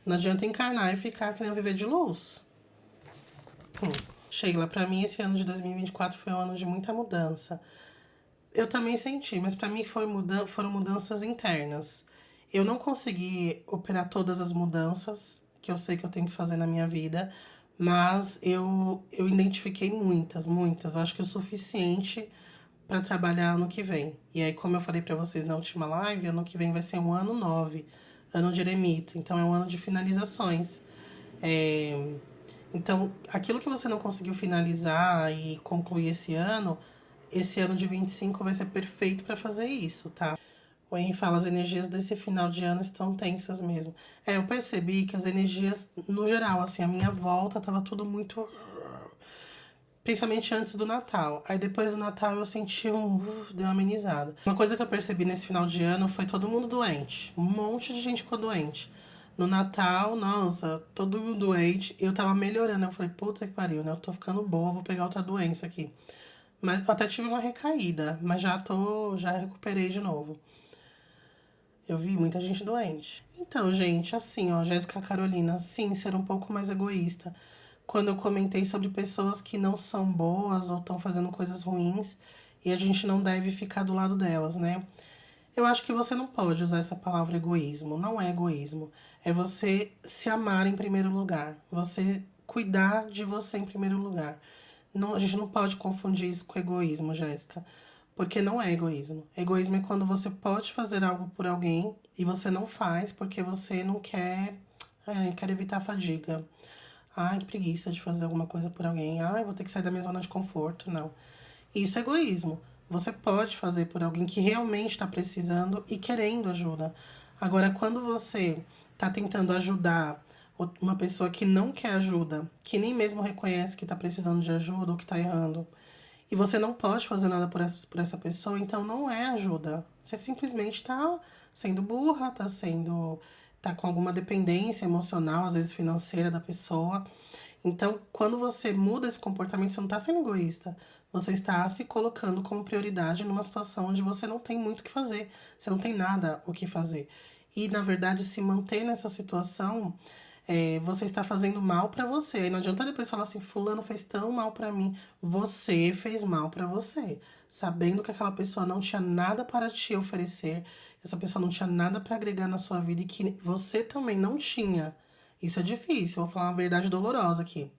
Não adianta encarnar e ficar querendo viver de luz. Sheila, pra mim esse ano de 2024 foi um ano de muita mudança. Eu também senti, mas pra mim foram mudanças internas. Eu não consegui operar todas as mudanças que eu sei que eu tenho que fazer na minha vida, mas eu identifiquei muitas, muitas. Eu acho que é o suficiente para trabalhar ano que vem. E aí, como eu falei para vocês na última live, ano que vem vai ser um ano 9, ano de eremita. Então, é um ano de finalizações. É, então, aquilo que você não conseguiu finalizar e concluir esse ano de 25 vai ser perfeito para fazer isso, tá? O Henry fala, as energias desse final de ano estão tensas mesmo. Eu percebi que as energias, no geral, assim, a minha volta tava tudo muito. Principalmente antes do Natal. Aí depois do Natal eu senti deu uma amenizada. Uma coisa que eu percebi nesse final de ano foi todo mundo doente. Um monte de gente ficou doente. No Natal, nossa, todo mundo doente. Eu tava melhorando. Eu falei, puta que pariu, né? Eu tô ficando boa, vou pegar outra doença aqui. Mas eu até tive uma recaída, mas já recuperei de novo. Eu vi muita gente doente. Então, gente, assim, ó, Jéssica Carolina, sim, ser um pouco mais egoísta. Quando eu comentei sobre pessoas que não são boas ou estão fazendo coisas ruins e a gente não deve ficar do lado delas, né? Eu acho que você não pode usar essa palavra egoísmo. Não é egoísmo. É você se amar em primeiro lugar. Você cuidar de você em primeiro lugar. Não, a gente não pode confundir isso com egoísmo, Jéssica. Porque não é egoísmo. Egoísmo é quando você pode fazer algo por alguém e você não faz porque você não quer, quer evitar a fadiga. Ai, que preguiça de fazer alguma coisa por alguém. Ai, vou ter que sair da minha zona de conforto. Não. Isso é egoísmo. Você pode fazer por alguém que realmente está precisando e querendo ajuda. Agora, quando você está tentando ajudar uma pessoa que não quer ajuda, que nem mesmo reconhece que está precisando de ajuda ou que está errando, e você não pode fazer nada por essa pessoa, então não é ajuda. Você simplesmente tá sendo burra, tá com alguma dependência emocional, às vezes financeira da pessoa. Então, quando você muda esse comportamento, você não está sendo egoísta. Você está se colocando como prioridade numa situação onde você não tem muito o que fazer. Você não tem nada o que fazer. E, na verdade, se manter nessa situação, você está fazendo mal para você. E não adianta depois falar assim, fulano fez tão mal para mim. Você fez mal para você. Sabendo que aquela pessoa não tinha nada para te oferecer, essa pessoa não tinha nada para agregar na sua vida e que você também não tinha. Isso é difícil, vou falar uma verdade dolorosa aqui.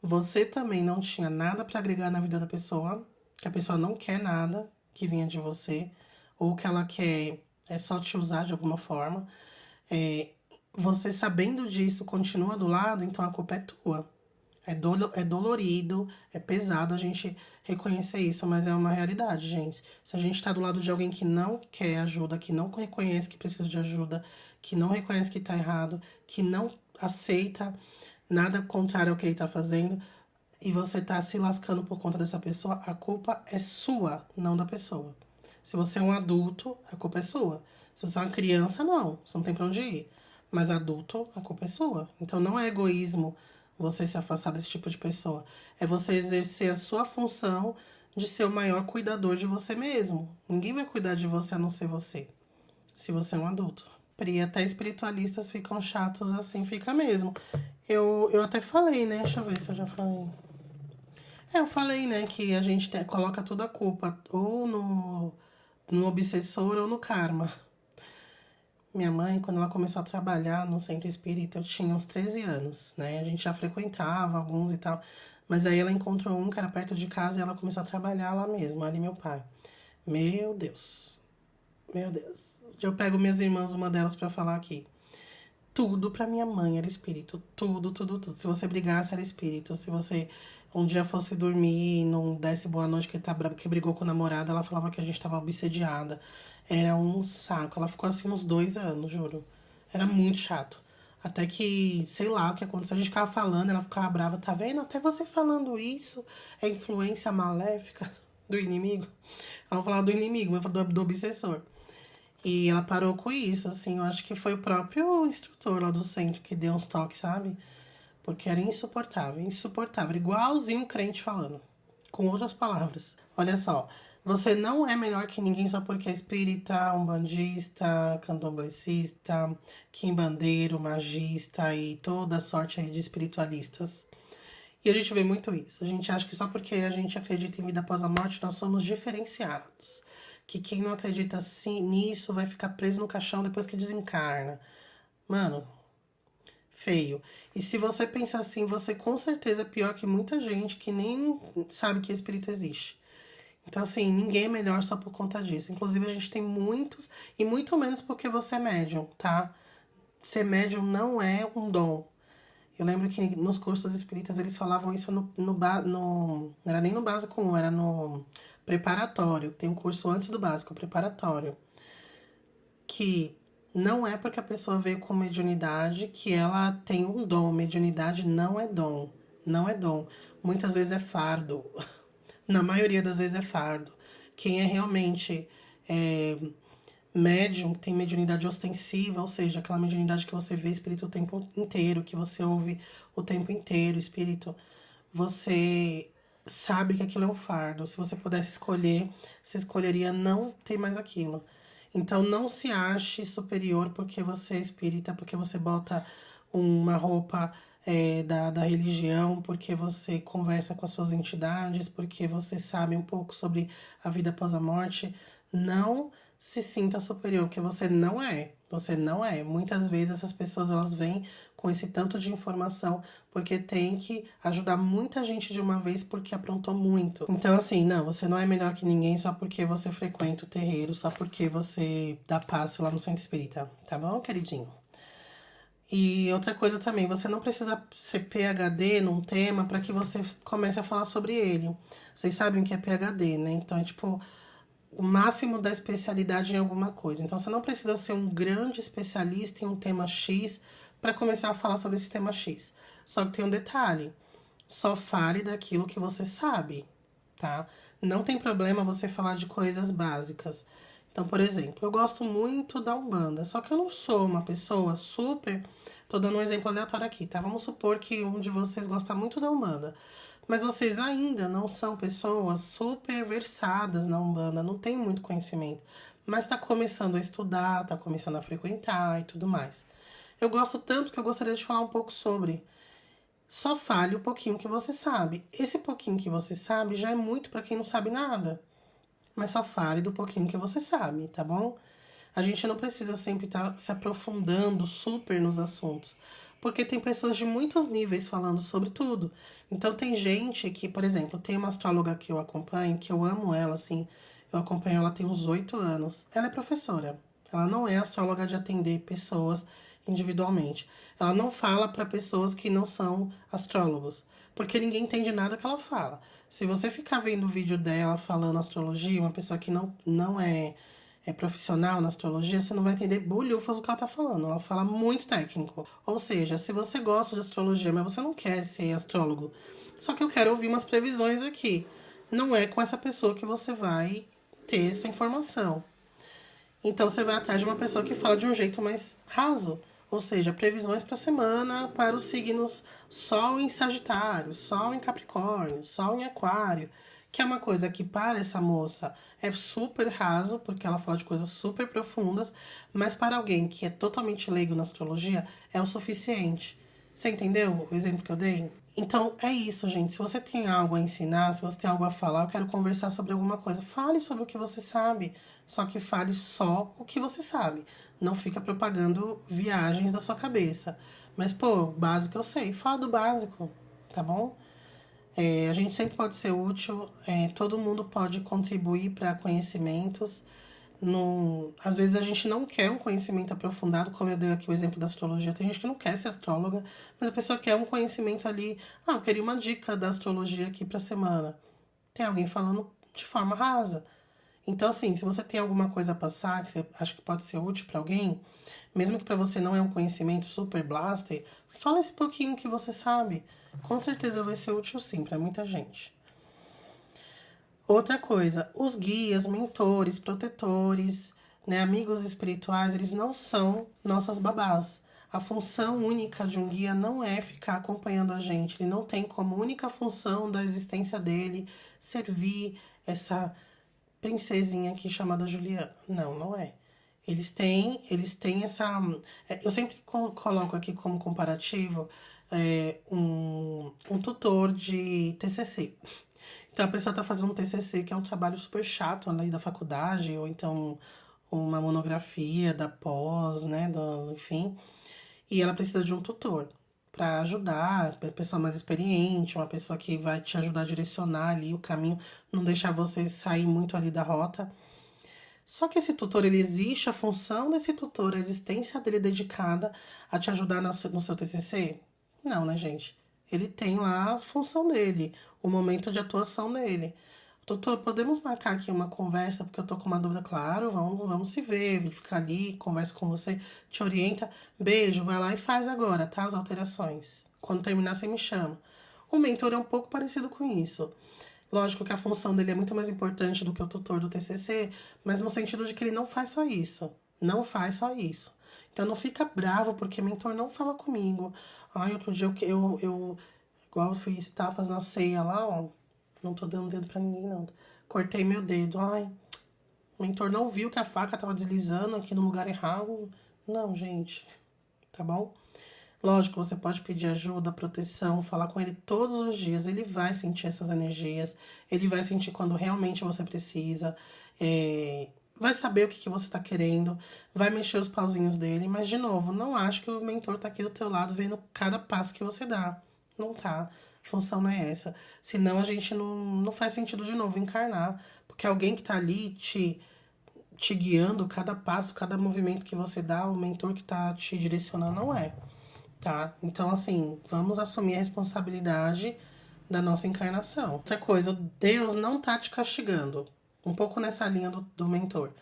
Você também não tinha nada para agregar na vida da pessoa, que a pessoa não quer nada que vinha de você, ou que ela quer só te usar de alguma forma. É, você sabendo disso, continua do lado, então a culpa é tua. É dolorido, é pesado a gente reconhecer isso, mas é uma realidade, gente. Se a gente tá do lado de alguém que não quer ajuda, que não reconhece que precisa de ajuda, que não reconhece que tá errado, que não aceita nada contrário ao que ele tá fazendo, e você tá se lascando por conta dessa pessoa, a culpa é sua, não da pessoa. Se você é um adulto, a culpa é sua. Se você é uma criança, não. Você não tem pra onde ir. Mas adulto, a culpa é sua. Então não é egoísmo você se afastar desse tipo de pessoa. É você exercer a sua função de ser o maior cuidador de você mesmo. Ninguém vai cuidar de você a não ser você. Se você é um adulto. E até espiritualistas ficam chatos assim, fica mesmo. Eu até falei, né? Deixa eu ver se eu já falei. Eu falei, né, que a gente coloca toda a culpa ou no obsessor ou no karma. Minha mãe, quando ela começou a trabalhar no centro espírita, eu tinha uns 13 anos, né? A gente já frequentava alguns e tal. Mas aí ela encontrou um que era perto de casa e ela começou a trabalhar lá mesmo, ela e meu pai. Meu Deus. Meu Deus. Eu pego minhas irmãs, uma delas, pra falar aqui. Tudo pra minha mãe era espírito. Tudo, tudo, tudo. Se você brigasse, era espírito. Se você um dia fosse dormir e não desse boa noite, que brigou com o namorado, ela falava que a gente tava obsediada. Era um saco. Ela ficou assim uns 2 anos, juro. Era muito chato. Até que, sei lá o que aconteceu. A gente ficava falando, ela ficava brava. Tá vendo? Até você falando isso é influência maléfica do inimigo. Ela falava do inimigo, mas do obsessor. E ela parou com isso, assim, eu acho que foi o próprio instrutor lá do centro que deu uns toques, sabe? Porque era insuportável, insuportável, igualzinho o crente falando, com outras palavras. Olha só, você não é melhor que ninguém só porque é espírita, umbandista, candomblecista, quimbandeiro, magista e toda sorte aí de espiritualistas. E a gente vê muito isso. A gente acha que só porque a gente acredita em vida após a morte, nós somos diferenciados. Que quem não acredita assim, nisso vai ficar preso no caixão depois que desencarna. Mano, feio. E se você pensar assim, você com certeza é pior que muita gente que nem sabe que espírito existe. Então, assim, ninguém é melhor só por conta disso. Inclusive, a gente tem muitos, e muito menos porque você é médium, tá? Ser médium não é um dom. Eu lembro que nos cursos espíritas eles falavam isso não era nem no básico 1, era no preparatório. Tem um curso antes do básico, preparatório. Que não é porque a pessoa veio com mediunidade que ela tem um dom. Mediunidade não é dom. Não é dom. Muitas vezes é fardo. Na maioria das vezes é fardo. Quem é realmente médium, tem mediunidade ostensiva, ou seja, aquela mediunidade que você vê espírito o tempo inteiro, que você ouve o tempo inteiro, espírito, você sabe que aquilo é um fardo. Se você pudesse escolher, você escolheria não ter mais aquilo. Então não se ache superior porque você é espírita, porque você bota uma roupa da religião, porque você conversa com as suas entidades, porque você sabe um pouco sobre a vida após a morte. Não se sinta superior, porque você não é. Você não é. Muitas vezes essas pessoas elas vêm com esse tanto de informação porque tem que ajudar muita gente de uma vez porque aprontou muito. Então, assim, não, você não é melhor que ninguém só porque você frequenta o terreiro, só porque você dá passe lá no centro espírita, tá bom, queridinho? E outra coisa também, você não precisa ser PhD num tema para que você comece a falar sobre ele. Vocês sabem o que é PhD, né? Então é tipo o máximo da especialidade em alguma coisa. Então você não precisa ser um grande especialista em um tema X para começar a falar sobre esse tema X. Só que tem um detalhe: só fale daquilo que você sabe. tá? Não tem problema você falar de coisas básicas. Então, por exemplo, eu gosto muito da Umbanda, só que eu não sou uma pessoa super... Tô dando um exemplo aleatório aqui, tá? Vamos supor que um de vocês gosta muito da Umbanda, mas vocês ainda não são pessoas super versadas na Umbanda, não tem muito conhecimento, mas tá começando a estudar, tá começando a frequentar e tudo mais. Eu gosto tanto que eu gostaria de falar um pouco sobre. Só fale o pouquinho que você sabe. Esse pouquinho que você sabe já é muito para quem não sabe nada. Mas só fale do pouquinho que você sabe, tá bom? A gente não precisa sempre estar se aprofundando super nos assuntos, porque tem pessoas de muitos níveis falando sobre tudo. Então tem gente que, por exemplo, tem uma astróloga que eu acompanho, que eu amo ela, assim, eu acompanho ela tem uns 8 anos. Ela é professora. Ela não é astróloga de atender pessoas individualmente. Ela não fala para pessoas que não são astrólogos, porque ninguém entende nada que ela fala. Se você ficar vendo o vídeo dela falando astrologia, uma pessoa que não é profissional na astrologia, você não vai entender bolhufas o que ela tá falando. Ela fala muito técnico. Ou seja, se você gosta de astrologia, mas você não quer ser astrólogo, só que eu quero ouvir umas previsões aqui. Não é com essa pessoa que você vai ter essa informação. Então você vai atrás de uma pessoa que fala de um jeito mais raso, ou seja, previsões para a semana para os signos Sol em Sagitário, Sol em Capricórnio, Sol em Aquário, que é uma coisa que para essa moça é super raso, porque ela fala de coisas super profundas, mas para alguém que é totalmente leigo na astrologia é o suficiente. Você entendeu o exemplo que eu dei? Então é isso, gente. Se você tem algo a ensinar, se você tem algo a falar, eu quero conversar sobre alguma coisa. Fale sobre o que você sabe. Só que fale só o que você sabe. Não fica propagando viagens da sua cabeça. Mas, pô, o básico eu sei. Fala do básico, tá bom? A gente sempre pode ser útil, todo mundo pode contribuir para conhecimentos. No, às vezes a gente não quer um conhecimento aprofundado, como eu dei aqui o exemplo da astrologia. Tem gente que não quer ser astróloga, mas a pessoa quer um conhecimento ali. Ah, eu queria uma dica da astrologia aqui para a semana. Tem alguém falando de forma rasa. Então, assim, se você tem alguma coisa a passar que você acha que pode ser útil para alguém, mesmo que para você não é um conhecimento super blaster, fala esse pouquinho que você sabe. Com certeza vai ser útil sim para muita gente. Outra coisa, os guias, mentores, protetores, né, amigos espirituais, eles não são nossas babás. A função única de um guia não é ficar acompanhando a gente. Ele não tem como única função da existência dele servir essa princesinha aqui chamada Juliana. Não, não é. Eles têm essa. Eu sempre coloco aqui como comparativo um tutor de TCC. Então a pessoa está fazendo um TCC, que é um trabalho super chato ali da faculdade, ou então uma monografia da pós, né, enfim. E ela precisa de um tutor para ajudar, uma pessoa mais experiente, uma pessoa que vai te ajudar a direcionar ali o caminho, não deixar você sair muito ali da rota. Só que esse tutor, ele existe, a função desse tutor, a existência dele dedicada a te ajudar no seu TCC? Não, né, gente? Ele tem lá a função dele, o momento de atuação dele. Doutor, podemos marcar aqui uma conversa, porque eu tô com uma dúvida, claro, vamos se ver, ele fica ali, conversa com você, te orienta. Beijo, vai lá e faz agora, tá? As alterações. Quando terminar, você me chama. O mentor é um pouco parecido com isso. Lógico que a função dele é muito mais importante do que o tutor do TCC, mas no sentido de que ele não faz só isso. Não faz só isso. Então não fica bravo porque mentor não fala comigo. Ai, outro dia igual eu fiz tafas na ceia lá, ó. Não tô dando dedo pra ninguém, não. Cortei meu dedo. Ai, o mentor não viu que a faca tava deslizando aqui no lugar errado. Não, gente. Tá bom? Lógico, você pode pedir ajuda, proteção, falar com ele todos os dias. Ele vai sentir essas energias, ele vai sentir quando realmente você precisa, vai saber o que você tá querendo, vai mexer os pauzinhos dele, mas de novo, não acho que o mentor tá aqui do teu lado vendo cada passo que você dá. Não tá. A função não é essa. Senão a gente não faz sentido de novo encarnar, porque alguém que tá ali te guiando, cada passo, cada movimento que você dá, o mentor que tá te direcionando não é. Tá? Então, assim, vamos assumir a responsabilidade da nossa encarnação. Outra coisa, Deus não tá te castigando. Um pouco nessa linha do mentor.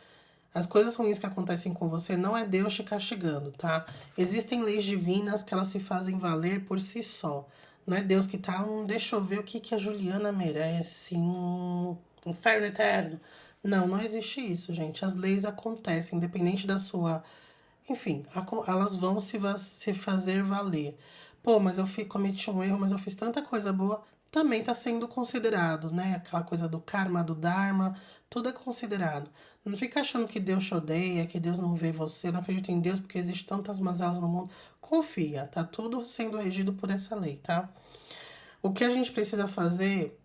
As coisas ruins que acontecem com você não é Deus te castigando, tá? Existem leis divinas que elas se fazem valer por si só. Não é Deus que tá, deixa eu ver o que, que a Juliana merece, inferno eterno. Não, não existe isso, gente. As leis acontecem, independente da sua. Enfim, elas vão se fazer valer. Pô, mas cometi um erro, mas eu fiz tanta coisa boa. Também está sendo considerado, né? Aquela coisa do karma, do dharma, tudo é considerado. Não fica achando que Deus te odeia, que Deus não vê você, não acredita em Deus porque existem tantas mazelas no mundo. Confia, tá tudo sendo regido por essa lei, tá? O que a gente precisa fazer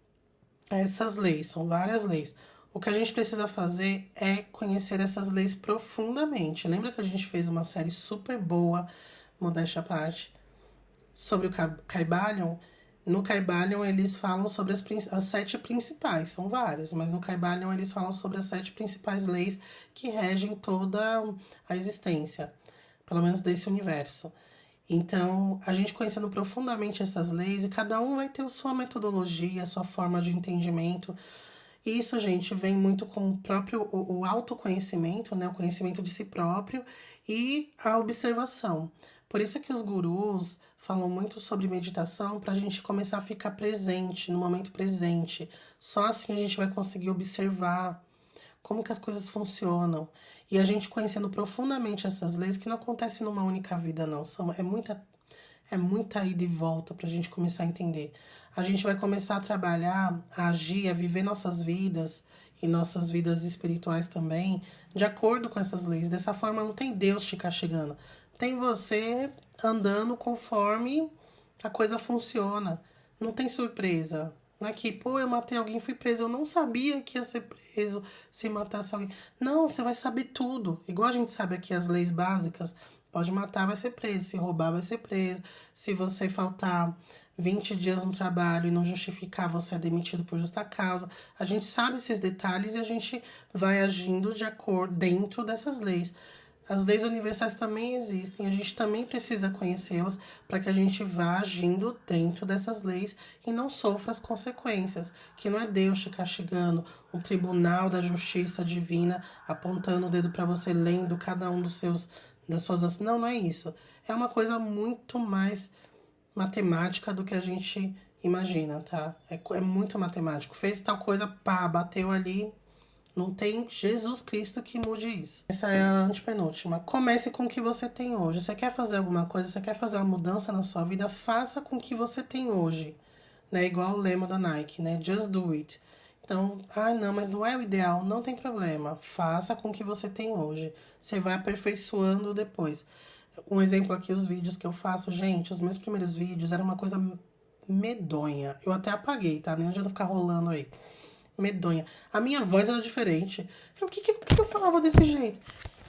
é essas leis, são várias leis. O que a gente precisa fazer é conhecer essas leis profundamente. Lembra que a gente fez uma série super boa, modéstia à parte, sobre o Caibalion? No Caibalion eles falam sobre as 7 principais, são várias, mas no Caibalion eles falam sobre as 7 principais leis que regem toda a existência, pelo menos desse universo. Então, a gente conhecendo profundamente essas leis, e cada um vai ter a sua metodologia, a sua forma de entendimento. E isso, gente, vem muito com o próprio o autoconhecimento, né? O conhecimento de si próprio e a observação. Por isso que os gurus falam muito sobre meditação para a gente começar a ficar presente, no momento presente. Só assim a gente vai conseguir observar como que as coisas funcionam. E a gente conhecendo profundamente essas leis, que não acontece numa única vida, não. É muita ida e volta para a gente começar a entender. A gente vai começar a trabalhar, a agir, a viver nossas vidas e nossas vidas espirituais também, de acordo com essas leis. Dessa forma, não tem Deus te castigando. Tem você andando conforme a coisa funciona. Não tem surpresa. Não é que, pô, eu matei alguém e fui preso. Eu não sabia que ia ser preso se matasse alguém. Não, você vai saber tudo. Igual a gente sabe aqui as leis básicas. Pode matar, vai ser preso. Se roubar, vai ser preso. Se você faltar 20 dias no trabalho e não justificar, você é demitido por justa causa. A gente sabe esses detalhes e a gente vai agindo de acordo dentro dessas leis. As leis universais também existem, a gente também precisa conhecê-las para que a gente vá agindo dentro dessas leis e não sofra as consequências, que não é Deus te castigando, um tribunal da justiça divina apontando o dedo para você, lendo cada um das suas ações. Não, não é isso. É uma coisa muito mais matemática do que a gente imagina, tá? É muito matemático. Fez tal coisa, pá, bateu ali, não tem Jesus Cristo que mude isso. Essa é a antepenúltima. Comece com o que você tem hoje. Você quer fazer alguma coisa, você quer fazer uma mudança na sua vida, faça com o que você tem hoje. Né? Igual o lema da Nike, né? Just do it. Então, não, mas não é o ideal, não tem problema. Faça com o que você tem hoje. Você vai aperfeiçoando depois. Um exemplo aqui, os vídeos que eu faço, gente, os meus primeiros vídeos era uma coisa medonha. Eu até apaguei, tá? Nem adianta ficar rolando aí medonha. A minha voz era diferente. Por que eu falava desse jeito?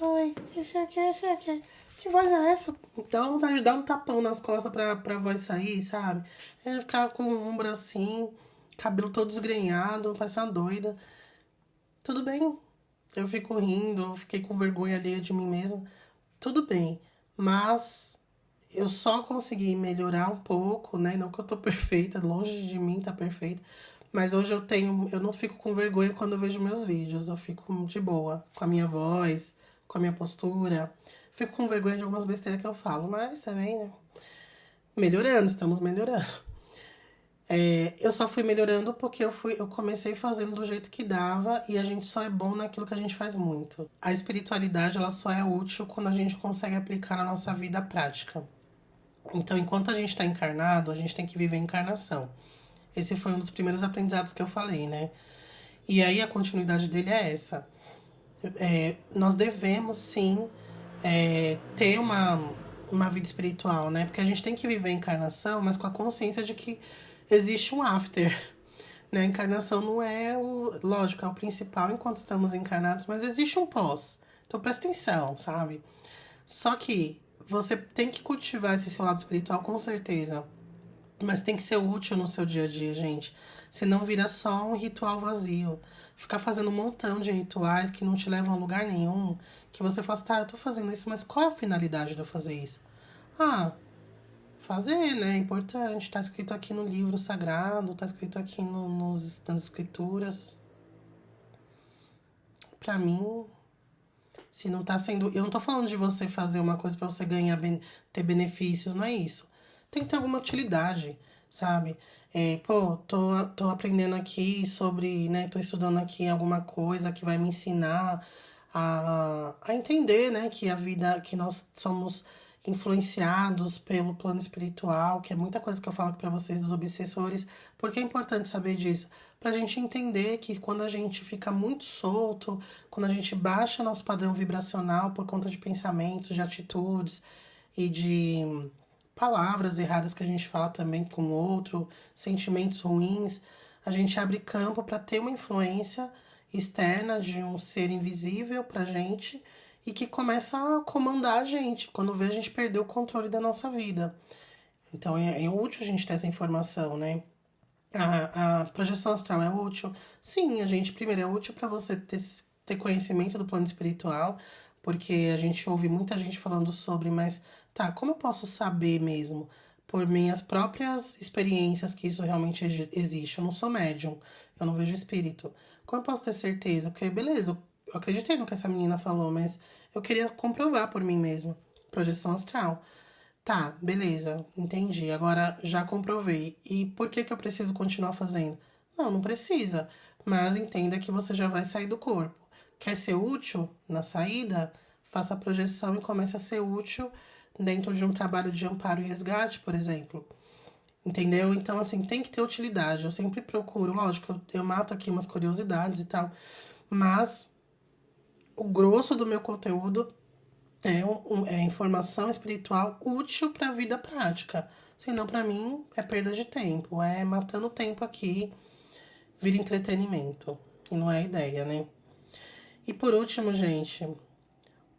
Ai, esse aqui. Que voz é essa? Dá vontade de dar um tapão nas costas pra voz sair, sabe? Eu ficava com o ombro assim, cabelo todo desgrenhado, parecia uma doida. Tudo bem. Eu fico rindo, eu fiquei com vergonha alheia de mim mesma. Tudo bem. Mas eu só consegui melhorar um pouco, né? Não que eu tô perfeita, longe de mim tá perfeita. Mas hoje eu não fico com vergonha quando eu vejo meus vídeos. Eu fico de boa, com a minha voz, com a minha postura. Fico com vergonha de algumas besteiras que eu falo, mas também, né? Melhorando, estamos melhorando. Eu só fui melhorando porque eu comecei fazendo do jeito que dava e a gente só é bom naquilo que a gente faz muito. A espiritualidade, ela só é útil quando a gente consegue aplicar na nossa vida prática. Então, enquanto a gente está encarnado, a gente tem que viver a encarnação. Esse foi um dos primeiros aprendizados que eu falei, né? E aí a continuidade dele é essa. Nós devemos, sim, ter uma vida espiritual, né? Porque a gente tem que viver a encarnação, mas com a consciência de que existe um after. Né? A encarnação não é o... Lógico, é o principal enquanto estamos encarnados, mas existe um pós. Então presta atenção, sabe? Só que você tem que cultivar esse seu lado espiritual com certeza. Mas tem que ser útil no seu dia a dia, gente. Senão vira só um ritual vazio. Ficar fazendo um montão de rituais que não te levam a lugar nenhum. Que você fala assim, tá, eu tô fazendo isso, mas qual é a finalidade de eu fazer isso? Ah, fazer, né? É importante. Tá escrito aqui no livro sagrado, tá escrito aqui nas escrituras. Pra mim, se não tá sendo... Eu não tô falando de você fazer uma coisa pra você ganhar, ter benefícios, não é isso. Tem que ter alguma utilidade. sabe? Tô aprendendo aqui sobre, né? Tô estudando aqui alguma coisa que vai me ensinar a entender, né? Que a vida, que nós somos influenciados pelo plano espiritual, que é muita coisa que eu falo para vocês dos obsessores, porque é importante saber disso, pra gente entender que quando a gente fica muito solto, quando a gente baixa nosso padrão vibracional por conta de pensamentos, de atitudes e de palavras erradas que a gente fala também com o outro, sentimentos ruins, a gente abre campo para ter uma influência externa de um ser invisível pra gente e que começa a comandar a gente, quando vê a gente perder o controle da nossa vida. Então é útil a gente ter essa informação, né? A projeção astral é útil? Sim, a gente primeiro é útil para você ter conhecimento do plano espiritual, porque a gente ouve muita gente falando sobre, mas tá, como eu posso saber mesmo, por minhas próprias experiências, que isso realmente existe? Eu não sou médium, eu não vejo espírito. Como eu posso ter certeza? Porque, beleza, eu acreditei no que essa menina falou, mas eu queria comprovar por mim mesma. Projeção astral. Tá, beleza, entendi. Agora já comprovei. E por que que eu preciso continuar fazendo? Não, não precisa. Mas entenda que você já vai sair do corpo. Quer ser útil na saída? Faça a projeção e comece a ser útil dentro de um trabalho de amparo e resgate, por exemplo. Entendeu? Então, assim, tem que ter utilidade. Eu sempre procuro, lógico, eu mato aqui umas curiosidades e tal, mas o grosso do meu conteúdo é informação espiritual útil para a vida prática. Senão, para mim, é perda de tempo. É matando tempo aqui, vira entretenimento. E não é a ideia, né? E por último, gente,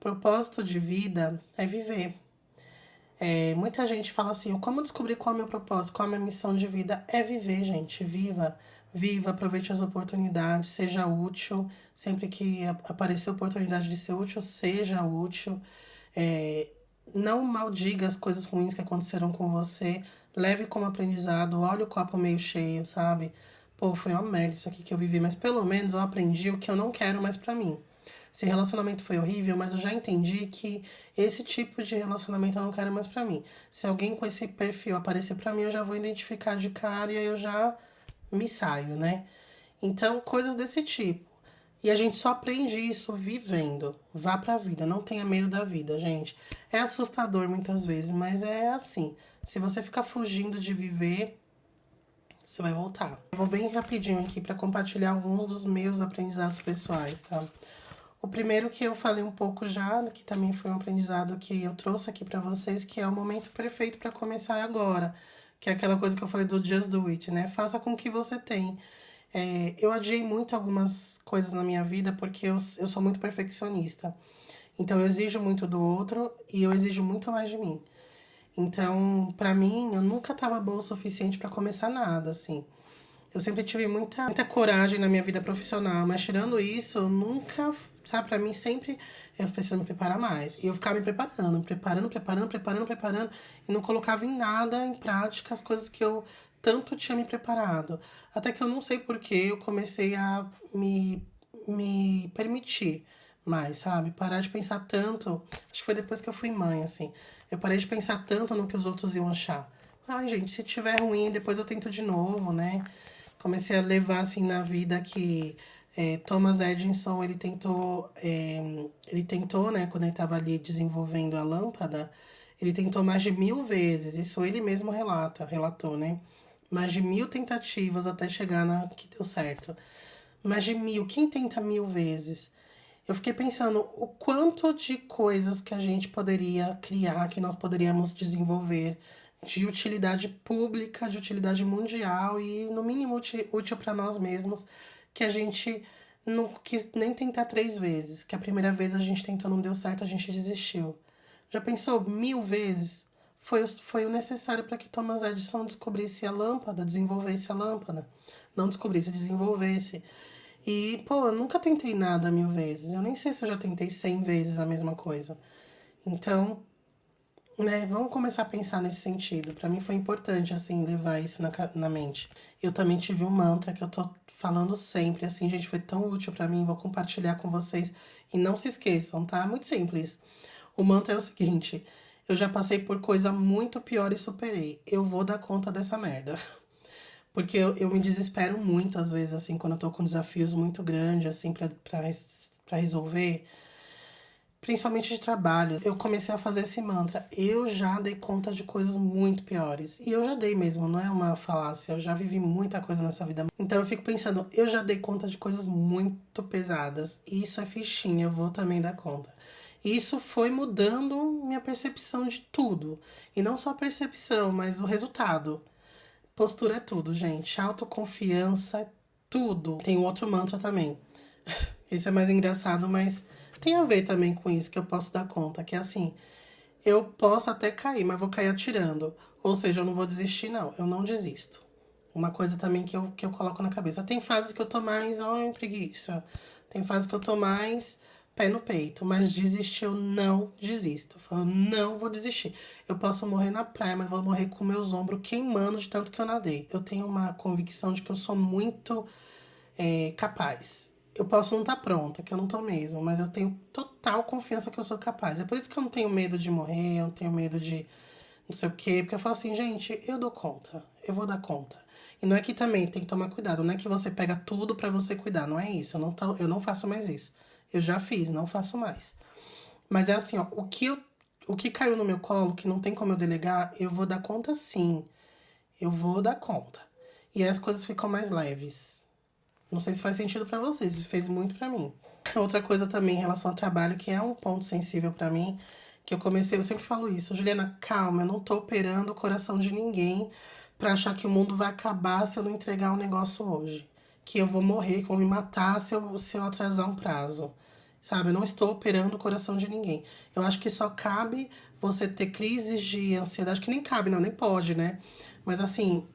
propósito de vida é viver. Muita gente fala assim, como descobrir qual é o meu propósito, qual é a minha missão de vida? É viver, gente, viva. Viva, aproveite as oportunidades, seja útil. Sempre que aparecer a oportunidade de ser útil, seja útil. É, não maldiga as coisas ruins que aconteceram com você. Leve como aprendizado, olhe o copo meio cheio, sabe? Pô, foi uma merda isso aqui que eu vivi, mas pelo menos eu aprendi o que eu não quero mais pra mim. Esse relacionamento foi horrível, mas eu já entendi que esse tipo de relacionamento eu não quero mais pra mim. Se alguém com esse perfil aparecer pra mim, eu já vou identificar de cara e aí eu já me saio, né? Então, coisas desse tipo. E a gente só aprende isso vivendo. Vá pra vida, não tenha medo da vida, gente. É assustador muitas vezes, mas é assim. Se você ficar fugindo de viver, você vai voltar. Eu vou bem rapidinho aqui para compartilhar alguns dos meus aprendizados pessoais, tá? O primeiro que eu falei um pouco já, que também foi um aprendizado que eu trouxe aqui para vocês, que é o momento perfeito para começar agora, que é aquela coisa que eu falei do Just Do It, né? Faça com o que você tem. Eu adiei muito algumas coisas na minha vida porque eu sou muito perfeccionista. Então eu exijo muito do outro e eu exijo muito mais de mim. Então, pra mim, eu nunca tava boa o suficiente pra começar nada, assim. Eu sempre tive muita coragem na minha vida profissional, mas tirando isso, eu nunca, sabe, pra mim sempre eu preciso me preparar mais. E eu ficava me preparando, e não colocava em nada em prática as coisas que eu tanto tinha me preparado. Até que eu não sei porquê, eu comecei a me permitir mais, sabe? Parar de pensar tanto. Acho que foi depois que eu fui mãe, assim. Eu parei de pensar tanto no que os outros iam achar. Ai, gente, se tiver ruim, depois eu tento de novo, né? Comecei a levar assim na vida que Thomas Edison ele tentou, né, quando ele estava ali desenvolvendo a lâmpada, ele tentou mais de 1000 vezes, isso ele mesmo relatou, né? Mais de 1000 tentativas até chegar na que deu certo. Mais de 1000, quem tenta 1000 vezes? Eu fiquei pensando o quanto de coisas que a gente poderia criar, que nós poderíamos desenvolver de utilidade pública, de utilidade mundial e, no mínimo, útil para nós mesmos, que a gente não quis nem tentar 3 vezes, que a primeira vez a gente tentou, não deu certo, a gente desistiu. Já pensou 1000 vezes? Foi o necessário para que Thomas Edison descobrisse a lâmpada, desenvolvesse a lâmpada. Não descobrisse, desenvolvesse. E, pô, eu nunca tentei nada 1000 vezes. Eu nem sei se eu já tentei 100 vezes a mesma coisa. Então, né, vamos começar a pensar nesse sentido. Pra mim foi importante, assim, levar isso na mente. Eu também tive um mantra que eu tô falando sempre, assim, gente, foi tão útil pra mim, vou compartilhar com vocês. E não se esqueçam, tá? Muito simples. O mantra é o seguinte: Eu já passei por coisa muito pior e superei. Eu vou dar conta dessa merda. Porque eu me desespero muito, às vezes, assim, quando eu tô com desafios muito grandes, assim, pra resolver. Principalmente de trabalho. Eu comecei a fazer esse mantra. Eu já dei conta de coisas muito piores. E eu já dei mesmo, não é uma falácia. Eu já vivi muita coisa nessa vida. Então eu fico pensando, eu já dei conta de coisas muito pesadas. E isso é fichinha, eu vou também dar conta. Isso foi mudando minha percepção de tudo. E não só a percepção, mas o resultado. Postura é tudo, gente. Autoconfiança é tudo. Tem um outro mantra também. Esse é mais engraçado, mas tem a ver também com isso que eu posso dar conta. Que é assim, eu posso até cair, mas vou cair atirando. Ou seja, eu não vou desistir, não. Eu não desisto. Uma coisa também que eu coloco na cabeça. Tem fases que eu tô mais, ai, preguiça. Tem fases que eu tô mais pé no peito. Mas desistir, eu não desisto. Eu falo, não vou desistir. Eu posso morrer na praia, mas vou morrer com meus ombros queimando de tanto que eu nadei. Eu tenho uma convicção de que eu sou muito capaz. Eu posso não estar pronta, que eu não tô mesmo, mas eu tenho total confiança que eu sou capaz. É por isso que eu não tenho medo de morrer, eu não tenho medo de não sei o quê, porque eu falo assim, gente, eu dou conta, eu vou dar conta. E não é que também tem que tomar cuidado, não é que você pega tudo pra você cuidar, não é isso, eu não faço mais isso. Eu já fiz, não faço mais. Mas é assim, ó, o que caiu no meu colo, que não tem como eu delegar, eu vou dar conta sim. Eu vou dar conta. E aí as coisas ficam mais leves. Não sei se faz sentido pra vocês, fez muito pra mim. Outra coisa também em relação ao trabalho, que é um ponto sensível pra mim, que eu comecei, eu sempre falo isso, Juliana, calma, eu não tô operando o coração de ninguém pra achar que o mundo vai acabar se eu não entregar um negócio hoje. Que eu vou morrer, que vou me matar se eu atrasar um prazo. Sabe, eu não estou operando o coração de ninguém. Eu acho que só cabe você ter crises de ansiedade, que nem cabe, não, nem pode, né? Mas assim,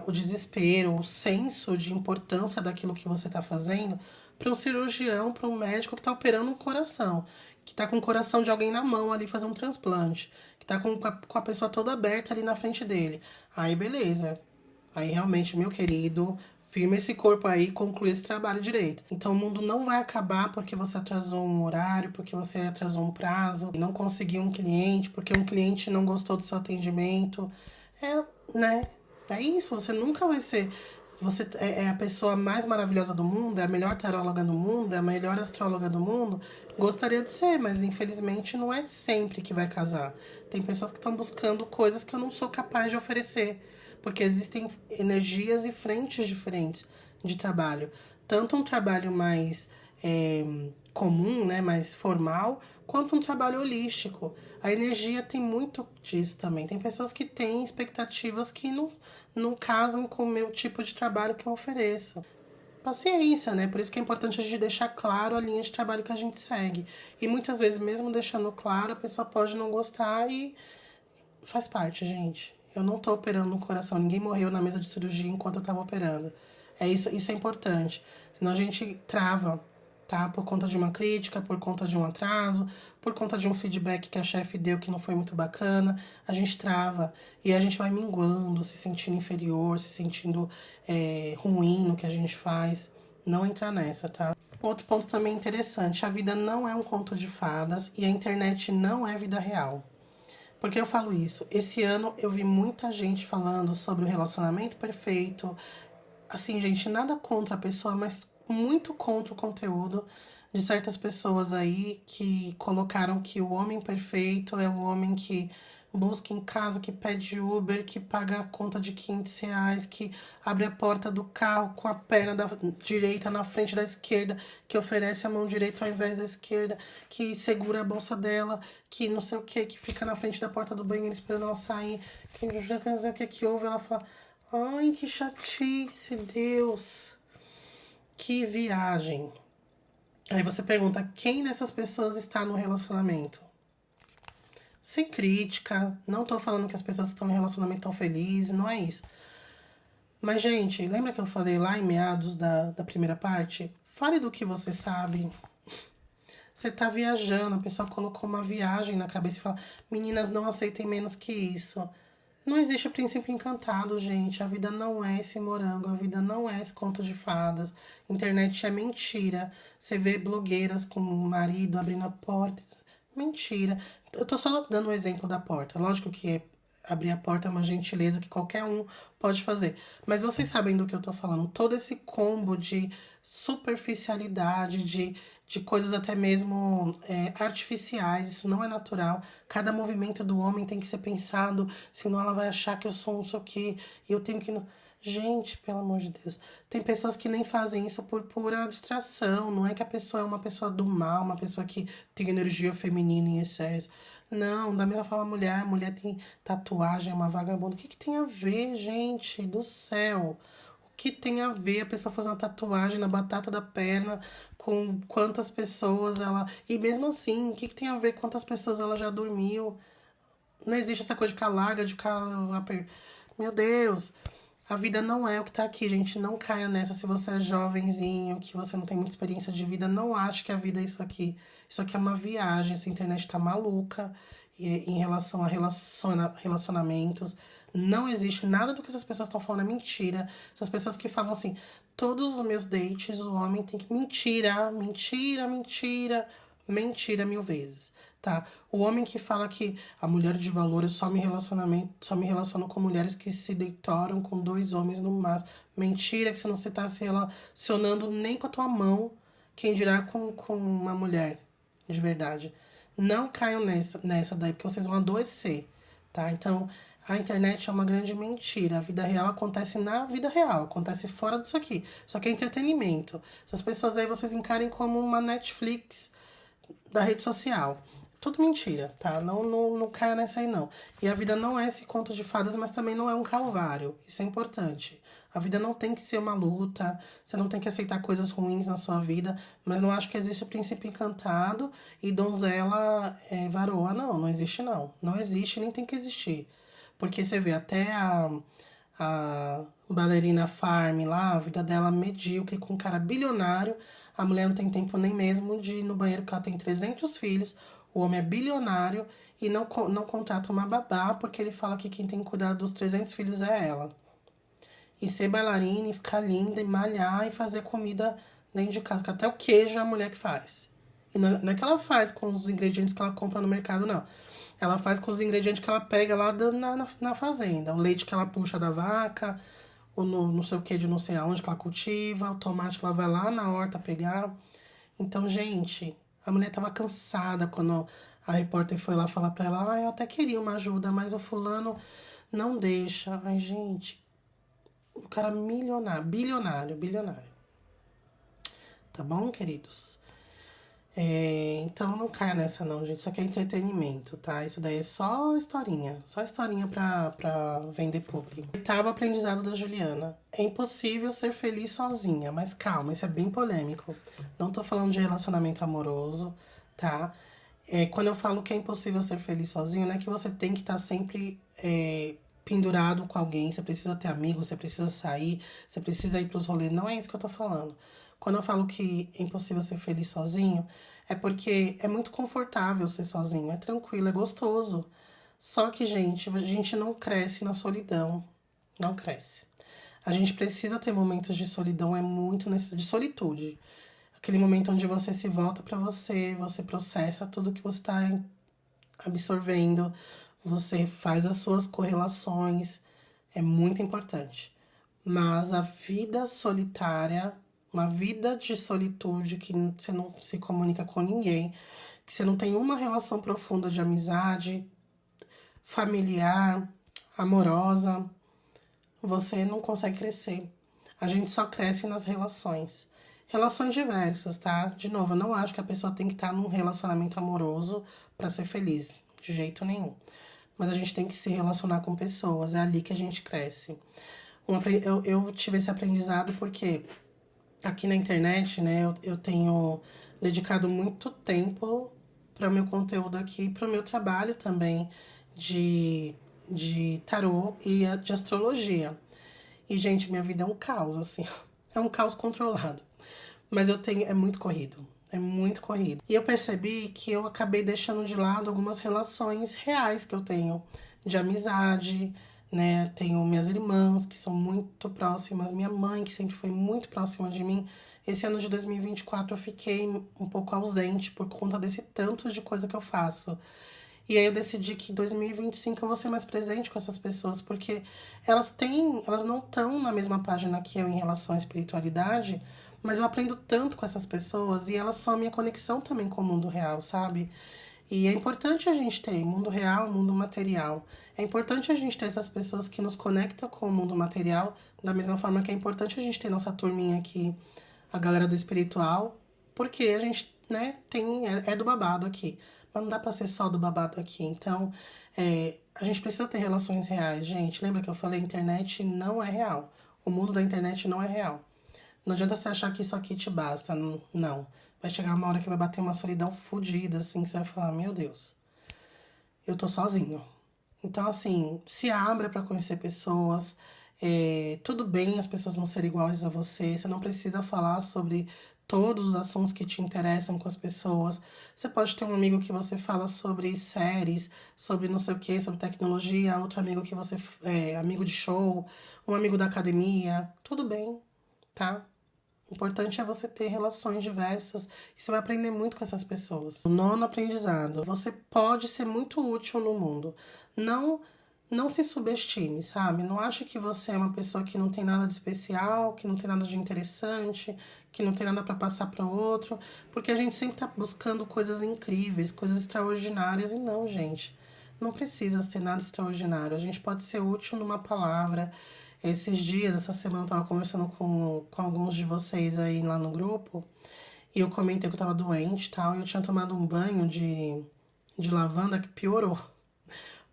o desespero, o senso de importância daquilo que você está fazendo para um cirurgião, para um médico que está operando um coração, que está com o coração de alguém na mão ali fazendo um transplante, que está com a pessoa toda aberta ali na frente dele. Aí beleza. Aí realmente, meu querido, firma esse corpo aí e conclui esse trabalho direito. Então o mundo não vai acabar porque você atrasou um horário, porque você atrasou um prazo, não conseguiu um cliente, porque um cliente não gostou do seu atendimento. É, né? É isso, você nunca vai ser. Você é a pessoa mais maravilhosa do mundo, é a melhor taróloga do mundo, é a melhor astróloga do mundo. Gostaria de ser, mas infelizmente não é sempre que vai casar. Tem pessoas que estão buscando coisas que eu não sou capaz de oferecer, porque existem energias e frentes diferentes de trabalho. Tanto um trabalho mais comum, né, mais formal, quanto um trabalho holístico. A energia tem muito disso também. Tem pessoas que têm expectativas que não casam com o meu tipo de trabalho que eu ofereço. Paciência, né? Por isso que é importante a gente deixar claro a linha de trabalho que a gente segue. E muitas vezes, mesmo deixando claro, a pessoa pode não gostar e faz parte, gente. Eu não tô operando no coração. Ninguém morreu na mesa de cirurgia enquanto eu tava operando. Isso é importante. Senão a gente trava, tá? Por conta de uma crítica, por conta de um atraso, por conta de um feedback que a chefe deu que não foi muito bacana. A gente trava e a gente vai minguando, se sentindo inferior, se sentindo ruim no que a gente faz. Não entrar nessa, tá? Outro ponto também interessante. A vida não é um conto de fadas e a internet não é vida real. Por que eu falo isso? Esse ano eu vi muita gente falando sobre o relacionamento perfeito. Assim, gente, nada contra a pessoa, mas muito contra o conteúdo de certas pessoas aí que colocaram que o homem perfeito é o homem que busca em casa, que pede Uber, que paga a conta de R$ 500, que abre a porta do carro com a perna da direita na frente da esquerda, que oferece a mão direita ao invés da esquerda, que segura a bolsa dela, que não sei o que fica na frente da porta do banheiro esperando ela sair, que não sei o que houve, ela fala, ai, que chatice, Deus, que viagem. Aí você pergunta, quem dessas pessoas está no relacionamento? Sem crítica, não tô falando que as pessoas que estão em relacionamento estão felizes, não é isso. Mas, gente, lembra que eu falei lá em meados da primeira parte? Fale do que você sabe. Você tá viajando, a pessoa colocou uma viagem na cabeça e fala: meninas, não aceitem menos que isso. Não existe o príncipe encantado, gente. A vida não é esse morango, a vida não é esse conto de fadas. Internet é mentira. Você vê blogueiras com o marido abrindo a porta. Mentira. Eu tô só dando o exemplo da porta. Lógico que abrir a porta é uma gentileza que qualquer um pode fazer. Mas vocês sabem do que eu tô falando. Todo esse combo de superficialidade, de coisas até mesmo artificiais, isso não é natural. Cada movimento do homem tem que ser pensado, senão ela vai achar que eu sou não sei o quê, e eu tenho que. Gente, pelo amor de Deus. Tem pessoas que nem fazem isso por pura distração. Não é que a pessoa é uma pessoa do mal, uma pessoa que tem energia feminina em excesso. Não, da mesma forma a mulher tem tatuagem, é uma vagabunda. O que que tem a ver, gente do céu? O que tem a ver a pessoa fazer uma tatuagem na batata da perna com quantas pessoas ela. E mesmo assim, o que que tem a ver quantas pessoas ela já dormiu? Não existe essa coisa de ficar larga, de ficar. Meu Deus! A vida não é o que tá aqui, gente. Não caia nessa. Se você é jovenzinho, que você não tem muita experiência de vida, não ache que a vida é isso aqui. Isso aqui é uma viagem. Essa internet tá maluca em relação a relacionamentos. Não existe nada do que essas pessoas estão falando é mentira. Essas pessoas que falam assim, todos os meus dates, o homem tem que. Mentira, mentira, mentira, mentira 1000 vezes. Tá? O homem que fala que a mulher de valor eu só me relaciono com mulheres que se deitoram com 2 homens no máximo. Mentira que você não está se relacionando nem com a tua mão, quem dirá com uma mulher de verdade. Não caiam nessa daí, porque vocês vão adoecer, tá? Então, a internet é uma grande mentira. A vida real acontece na vida real, acontece fora disso aqui. Só que é entretenimento. Essas pessoas aí vocês encarem como uma Netflix da rede social. Tudo mentira, tá? Não caia nessa aí, não. E a vida não é esse conto de fadas, mas também não é um calvário. Isso é importante. A vida não tem que ser uma luta, você não tem que aceitar coisas ruins na sua vida, mas não acho que existe o príncipe encantado e donzela varoa. Não, não existe não. Não existe, nem tem que existir. Porque você vê, até a bailarina Farm lá, a vida dela medíocre, com um cara bilionário, a mulher não tem tempo nem mesmo de ir no banheiro, porque ela tem 300 filhos, o homem é bilionário e não contrata uma babá, porque ele fala que quem tem que cuidar dos 300 filhos é ela. E ser bailarina, e ficar linda, e malhar, e fazer comida dentro de casa, que até o queijo é a mulher que faz. E não é que ela faz com os ingredientes que ela compra no mercado, não. Ela faz com os ingredientes que ela pega lá na fazenda. O leite que ela puxa da vaca, ou no não sei o que de não sei aonde que ela cultiva, o tomate que ela vai lá na horta pegar. Então, gente, a mulher tava cansada quando a repórter foi lá falar pra ela, eu até queria uma ajuda, mas o fulano não deixa. Ai, gente, o cara milionário, bilionário. Tá bom, queridos? Então não caia nessa não, gente. Isso aqui é entretenimento, tá? Isso daí é só historinha pra vender público. Oitavo aprendizado da Juliana. É impossível ser feliz sozinha, mas calma, isso é bem polêmico. Não tô falando de relacionamento amoroso, tá? Quando eu falo que é impossível ser feliz sozinho, não é que você tem que estar sempre pendurado com alguém, você precisa ter amigos, você precisa sair, você precisa ir pros rolês. Não é isso que eu tô falando. Quando eu falo que é impossível ser feliz sozinho, é porque é muito confortável ser sozinho, é tranquilo, é gostoso. Só que, gente, a gente não cresce na solidão. Não cresce. A gente precisa ter momentos de solidão, é muito de solitude. Aquele momento onde você se volta pra você, você processa tudo que você tá absorvendo, você faz as suas correlações, é muito importante. Mas a vida solitária, uma vida de solitude que você não se comunica com ninguém, que você não tem uma relação profunda de amizade, familiar, amorosa, você não consegue crescer. A gente só cresce nas relações. Relações diversas, tá? De novo, eu não acho que a pessoa tem que estar num relacionamento amoroso para ser feliz, de jeito nenhum. Mas a gente tem que se relacionar com pessoas, é ali que a gente cresce. Eu tive esse aprendizado porque aqui na internet, né, eu tenho dedicado muito tempo para o meu conteúdo aqui, para o meu trabalho também de tarô e de astrologia. E, gente, minha vida é um caos, assim. É um caos controlado. Mas é muito corrido. É muito corrido. E eu percebi que eu acabei deixando de lado algumas relações reais que eu tenho de amizade, né? Tenho minhas irmãs que são muito próximas, minha mãe que sempre foi muito próxima de mim. Esse ano de 2024 eu fiquei um pouco ausente por conta desse tanto de coisa que eu faço. E aí eu decidi que em 2025 eu vou ser mais presente com essas pessoas, porque elas não estão na mesma página que eu em relação à espiritualidade, mas eu aprendo tanto com essas pessoas e elas são a minha conexão também com o mundo real, sabe? E é importante a gente ter mundo real, mundo material. É importante a gente ter essas pessoas que nos conectam com o mundo material, da mesma forma que é importante a gente ter nossa turminha aqui, a galera do espiritual, porque a gente, né, é do babado aqui. Mas não dá pra ser só do babado aqui. Então, a gente precisa ter relações reais, gente. Lembra que eu falei, a internet não é real. O mundo da internet não é real. Não adianta você achar que isso aqui te basta. Não. Vai chegar uma hora que vai bater uma solidão fodida, assim, que você vai falar, meu Deus, eu tô sozinho. Então, assim, se abra para conhecer pessoas. Tudo bem as pessoas não serem iguais a você. Você não precisa falar sobre todos os assuntos que te interessam com as pessoas. Você pode ter um amigo que você fala sobre séries, sobre não sei o que, sobre tecnologia, outro amigo que você é amigo de show, um amigo da academia. Tudo bem, tá? O importante é você ter relações diversas e você vai aprender muito com essas pessoas. O nono aprendizado. Você pode ser muito útil no mundo. Não, não se subestime, sabe? Não ache que você é uma pessoa que não tem nada de especial, que não tem nada de interessante, que não tem nada para passar para o outro, porque a gente sempre tá buscando coisas incríveis, coisas extraordinárias e não, gente. Não precisa ser nada extraordinário. A gente pode ser útil numa palavra. Esses dias, essa semana, eu tava conversando com alguns de vocês aí lá no grupo. E eu comentei que eu tava doente e tal. E eu tinha tomado um banho de lavanda que piorou.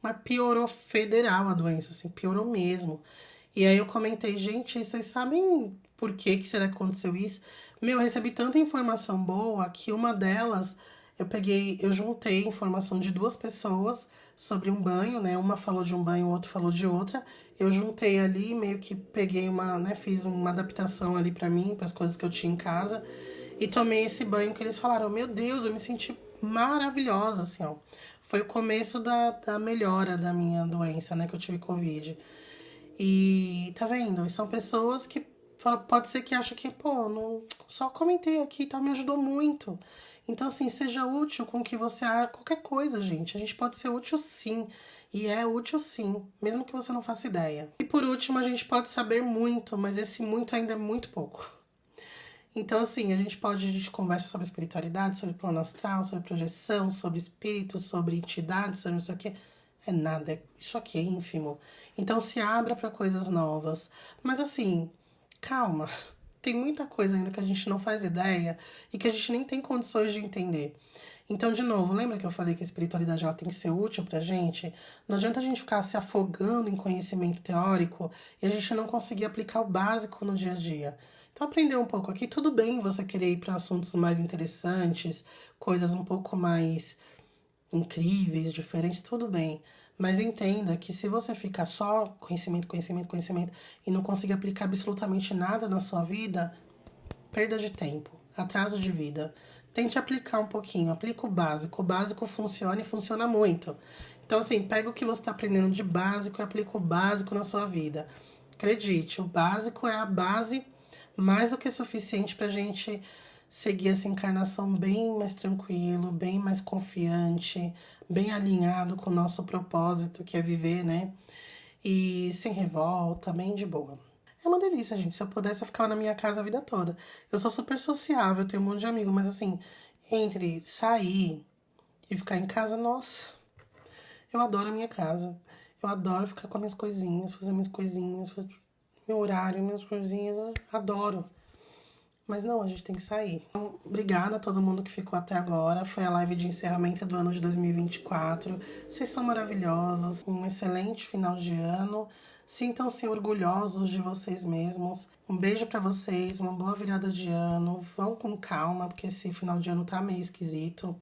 Mas piorou federal a doença, assim, piorou mesmo. E aí eu comentei, gente, vocês sabem por que será que aconteceu isso? Meu, eu recebi tanta informação boa que uma delas eu juntei informação de duas pessoas sobre um banho, né? Uma falou de um banho, o outro falou de outra. Eu juntei ali, meio que peguei né, fiz uma adaptação ali pra mim, para as coisas que eu tinha em casa, e tomei esse banho que eles falaram, meu Deus, eu me senti maravilhosa, assim, ó. Foi o começo da melhora da minha doença, né, que eu tive Covid. E tá vendo? E são pessoas que pode ser que achem que, pô, não, só comentei aqui, tá, me ajudou muito. Então, assim, seja útil com o que você qualquer coisa, gente. A gente pode ser útil sim. E é útil sim, mesmo que você não faça ideia. E por último, a gente pode saber muito, mas esse muito ainda é muito pouco. Então, assim, a gente conversa sobre espiritualidade, sobre plano astral, sobre projeção, sobre espírito, sobre entidades, sobre isso aqui. É nada, isso aqui é ínfimo. Então, se abra para coisas novas. Mas, assim, calma. Tem muita coisa ainda que a gente não faz ideia e que a gente nem tem condições de entender. Então, de novo, lembra que eu falei que a espiritualidade ela tem que ser útil pra gente? Não adianta a gente ficar se afogando em conhecimento teórico e a gente não conseguir aplicar o básico no dia a dia. Então, aprender um pouco aqui, tudo bem você querer ir para assuntos mais interessantes, coisas um pouco mais incríveis, diferentes, tudo bem. Mas entenda que se você ficar só conhecimento, conhecimento, conhecimento e não conseguir aplicar absolutamente nada na sua vida, perda de tempo, atraso de vida. Tente aplicar um pouquinho, aplica o básico. O básico funciona e funciona muito. Então, assim, pega o que você está aprendendo de básico e aplica o básico na sua vida. Acredite, o básico é a base mais do que suficiente para a gente seguir essa encarnação bem mais tranquilo, bem mais confiante, bem alinhado com o nosso propósito, que é viver, né? E sem revolta, bem de boa. É uma delícia, gente. Se eu pudesse, eu ficava na minha casa a vida toda. Eu sou super sociável, tenho um monte de amigo, mas assim, entre sair e ficar em casa, nossa, eu adoro a minha casa. Eu adoro ficar com as minhas coisinhas, fazer minhas coisinhas, fazer meu horário, minhas coisinhas, eu adoro. Mas não, a gente tem que sair. Então, obrigada a todo mundo que ficou até agora. Foi a live de encerramento do ano de 2024. Vocês são maravilhosos. Um excelente final de ano. Sintam-se orgulhosos de vocês mesmos. Um beijo pra vocês, uma boa virada de ano. Vão com calma, porque esse final de ano tá meio esquisito.